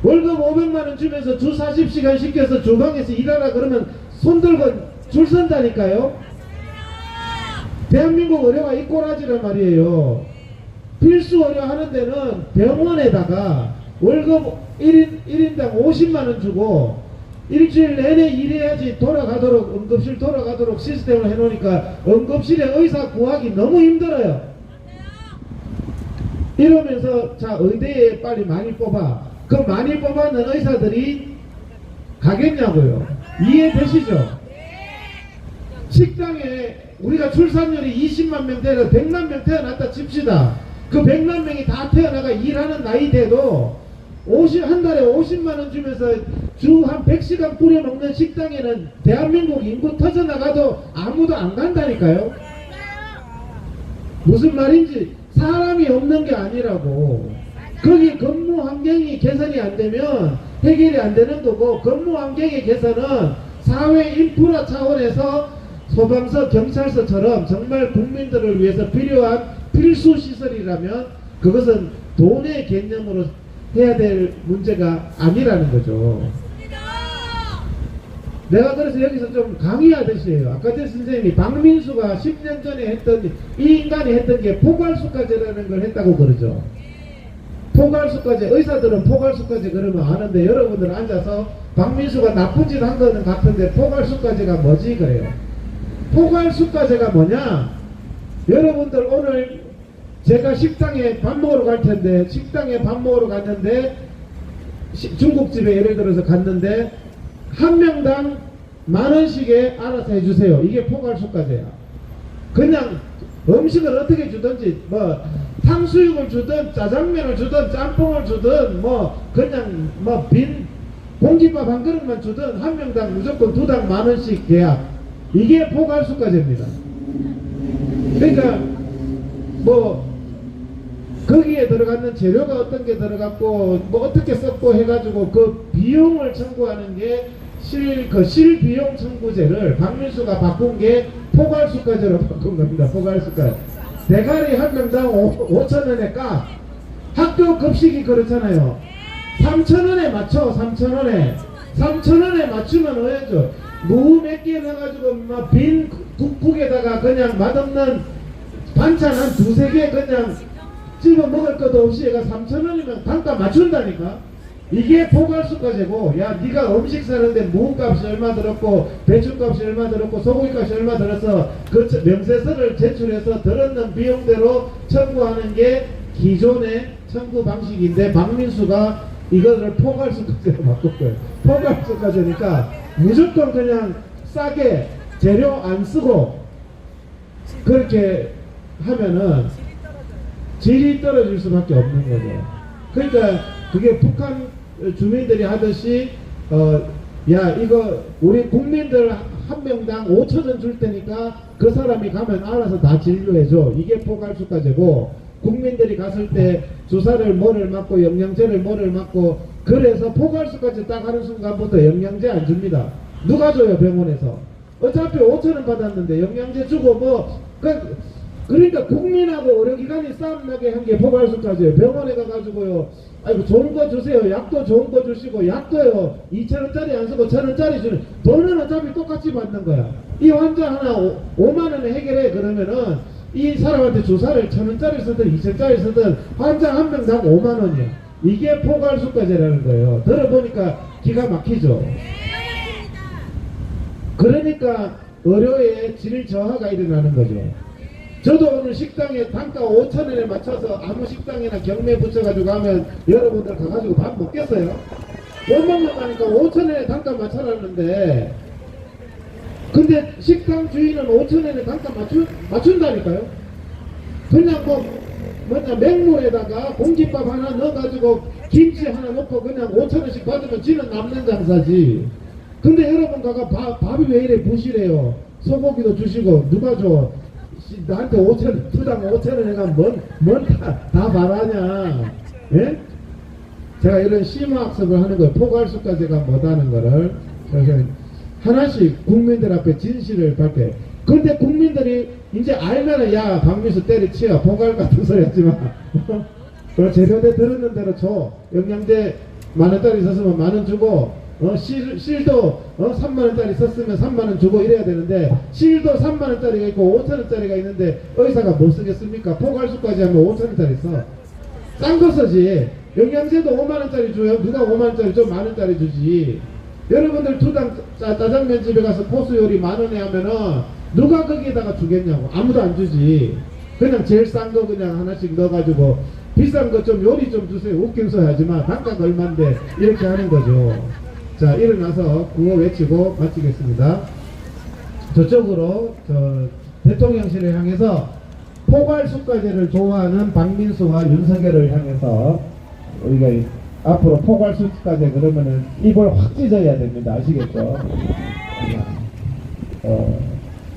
월급 500만원 주면서 주 40시간 시켜서 주방에서 일하라 그러면 손들고 줄 선다니까요. 대한민국 의료가 이 꼬라지란 말이에요. 필수 의료 하는 데는 병원에다가 월급 1인당 50만원 주고 일주일 내내 일해야지 돌아가도록, 응급실 돌아가도록 시스템을 해놓으니까 응급실에 의사 구하기 너무 힘들어요. 이러면서 자, 의대에 빨리 많이 뽑아. 그 많이 뽑아는 의사들이 가겠냐고요. 이해되시죠? 식당에 우리가 출산율이 20만 명 태어나 100만 명 태어났다 칩시다. 그 100만 명이 다 태어나가 일하는 나이 돼도 한 달에 50만원 주면서 주 한 100시간 뿌려먹는 식당에는 대한민국 인구 터져나가도 아무도 안 간다니까요. 무슨 말인지 사람이 없는 게 아니라고. 거기 근무 환경이 개선이 안 되면 해결이 안 되는 거고, 근무 환경의 개선은 사회 인프라 차원에서 소방서, 경찰서처럼 정말 국민들을 위해서 필요한 필수 시설이라면 그것은 돈의 개념으로 해야 될 문제가 아니라는 거죠. 내가 그래서 여기서 좀 강의하듯이 해요. 아까 전 선생님이 박민수가 10년 전에 했던, 이 인간이 했던 게 포괄수까지라는 걸 했다고 그러죠. 포괄수까지, 의사들은 포괄수까지 그러면 아는데 여러분들 앉아서 박민수가 나쁜 짓 한 거는 같은데 포괄수까지가 뭐지 그래요. 포괄수까지가 뭐냐? 여러분들 오늘 제가 식당에 밥 먹으러 갈 텐데, 식당에 밥 먹으러 갔는데, 중국집에 예를 들어서 갔는데 한 명당 10,000원씩에 알아서 해주세요. 이게 포괄수까지야. 그냥 음식을 어떻게 주든지, 뭐 탕수육을 주든 짜장면을 주든 짬뽕을 주든 뭐 그냥 뭐 빈 공깃밥 한 그릇만 주든 한 명당 무조건 2당 10,000원씩 계약. 이게 포괄수까지입니다. 그러니까 뭐 거기에 들어가는 재료가 어떤 게 들어갔고 뭐 어떻게 썼고 해가지고 그 비용을 청구하는 게 실비용 청구제를 박민수가 바꾼 게 포괄수까지로 바꾼 겁니다. 포괄수까지. 대가리 한 명당 5,000원에 까. 학교 급식이 그렇잖아요. 3,000원에 맞춰. 3,000원에 맞추면 해야죠. 무 몇 개 넣어가지고 막 빈 국에다가 그냥 맛없는 반찬 한 2-3개 그냥 집어 먹을 것도 없이 얘가 3,000원이면 단가 맞춘다니까. 이게 포괄수까지고, 야 네가 음식 사는데 무값이 얼마 들었고 배추값이 얼마 들었고 소고기값이 얼마 들어서 그 명세서를 제출해서 들었는 비용대로 청구하는 게 기존의 청구 방식인데 박민수가 이거를 포괄수까지로 바꿨고요. 포괄수까지니까 무조건 그냥 싸게 재료 안 쓰고 그렇게 하면은 질이 떨어질 수밖에 없는 거죠. 그러니까 그게 북한 주민들이 하듯이 야 이거 우리 국민들 한 명당 5,000원 줄 테니까 그 사람이 가면 알아서 다 진료해줘. 이게 포괄수까지고, 국민들이 갔을 때 주사를 뭐를 맞고 영양제를 뭐를 맞고 그래서 포괄수까지 딱 하는 순간부터 영양제 안 줍니다. 누가 줘요? 병원에서. 어차피 5,000원 받았는데 영양제 주고 뭐 그러니까 국민하고 의료기관이 싸움 나게 한 게 포괄수까지예요. 병원에 가가지고요, 아이고 좋은 거 주세요. 약도 좋은 거 주시고, 약도요 2,000원짜리 안 쓰고 1,000원짜리 주는, 돈은 어차피 똑같이 받는 거야. 이 환자 하나 5만원에 해결해. 그러면은 이 사람한테 주사를 1,000원짜리 쓰든 2,000원짜리 쓰든 환자 한 명당 5만원이야. 이게 포괄수까지라는 거예요. 들어보니까 기가 막히죠. 그러니까 의료의 질 저하가 일어나는 거죠. 저도 오늘 식당에 단가 5,000원에 맞춰서 아무 식당이나 경매 붙여가지고 하면 여러분들 가가지고 밥 먹겠어요? 못 먹는다니까 5,000원에 단가 맞춰놨는데, 근데 식당 주인은 5,000원에 단가 맞춘다니까요? 그냥 뭐냐 맹물에다가 공깃밥 하나 넣어가지고 김치 하나 넣고 그냥 5,000원씩 받으면 지는 남는 장사지. 근데 여러분 가가 밥이 왜 이래 부실해요? 소고기도 주시고 누가 줘? 나한테 5,000원, 2당 5,000원 해가 뭔 다 말하냐. 예? 제가 이런 심화학습을 하는 거예요. 포괄수까지가 뭐다는 거를. 그래서 하나씩 국민들 앞에 진실을 밝혀요. 그런데 국민들이 이제 알면은, 야 박민수 때려치워. 포괄 같은 소리 하지 마. 그 재료대 들었는 대로 줘. 영양제 10,000원짜리 있었으면 10,000원 주고, 실도 3만원짜리 썼으면 3만원 주고 이래야 되는데 실도 3만원짜리가 있고 5천원짜리가 있는데 의사가 못 쓰겠습니까? 포괄수까지 하면 5천원짜리 써. 싼 거 쓰지. 영양제도 5만원짜리 줘요. 누가 5만원짜리 줘? 만원짜리 주지. 여러분들 두당 짜장면 집에 가서 코스 요리 만원에 하면은 누가 거기에다가 주겠냐고. 아무도 안 주지. 그냥 제일 싼 거 그냥 하나씩 넣어가지고 비싼 거 좀 요리 좀 주세요. 웃긴 소리 하지만 단가가 얼만데 이렇게 하는 거죠. 자, 일어나서 구호 외치고 마치겠습니다. 저쪽으로 대통령실을 향해서 포괄수까지를 좋아하는 박민수와 윤석열을 향해서 우리가 앞으로 포괄수까지 그러면은 입을 확 찢어야 됩니다. 아시겠죠?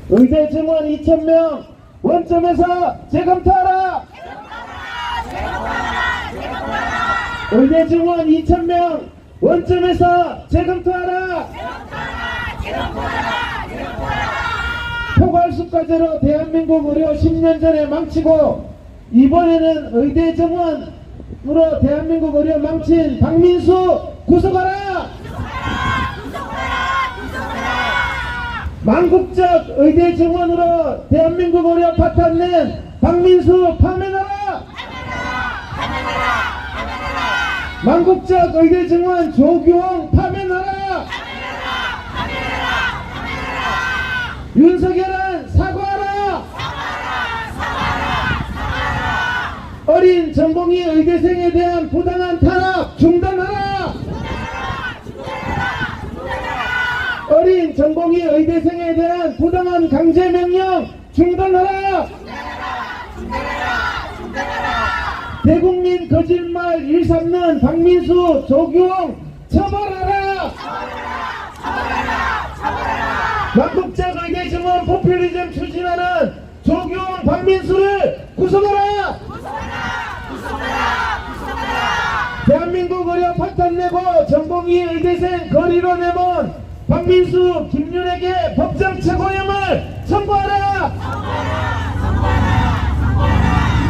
의대 증원 2,000명 원점에서 재검토하라! 의대 증원 2,000명 원점에서 재검토하라! 포괄수까지로 대한민국 의료 10년 전에 망치고 이번에는 의대 정원으로 대한민국 의료 망친 박민수 구속하라! 망국적 의대 정원으로 대한민국 의료 파탄낸 박민수 파면하라! 망국적 의대 정원 조규홍 파면하라! 윤석열은 사과하라! 어린 전공의 의대생에 대한 부당한 탄압 중단하라! 어린 전공의 의대생에 대한 부당한 강제 명령 중단하라! 대국민 거짓말 일삼는 박민수 조규홍 처벌하라! 망국적 의대 정원 포퓰리즘 추진하는 조규홍 박민수를 구속하라! 대한민국 의료 파탄내고 전공의 의대생 거리로 내몬 박민수 김윤에게 법정 최고형을 선고하라!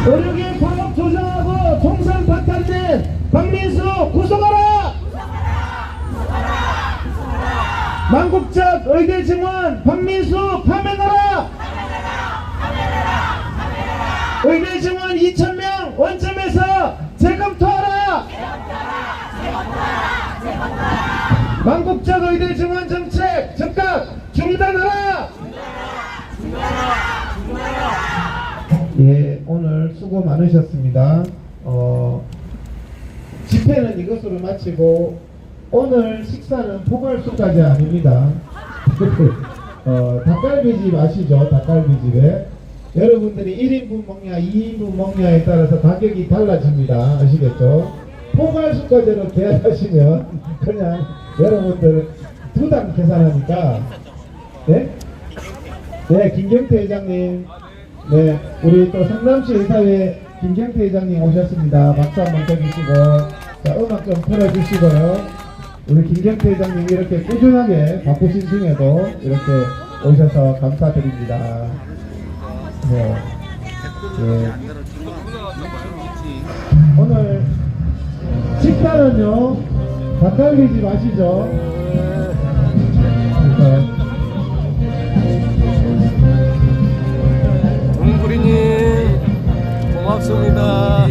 의료계 파업 조장하고 총선 파탄낸 박민수 구속하라! 망국적 의대 증원 박민수 파면하라! 의대 증원 2,000명 원점에서 재검토하라! 망국적 의대 증원 정책 즉각 중단하라! 예, 오늘 수고 많으셨습니다. 집회는 이것으로 마치고 오늘 식사는 포괄수까지 아닙니다. 닭갈비집 아시죠? 닭갈비집에 여러분들이 1인분 먹냐 2인분 먹냐에 따라서 가격이 달라집니다. 아시겠죠? 포괄수까지로 계약하시면 그냥 여러분들 두당 계산하니까 네? 네, 김경태 회장님, 네, 우리 또 성남시 의사회 김경태 회장님 오셨습니다. 박수 한번 쳐주시고, 자, 음악 좀 틀어주시고요. 우리 김경태 회장님 이렇게 꾸준하게 바쁘신 중에도 이렇게 오셔서 감사드립니다. 네. 네. 오늘 식사는요, 닭갈비집 아시죠? 동구리님 고맙습니다.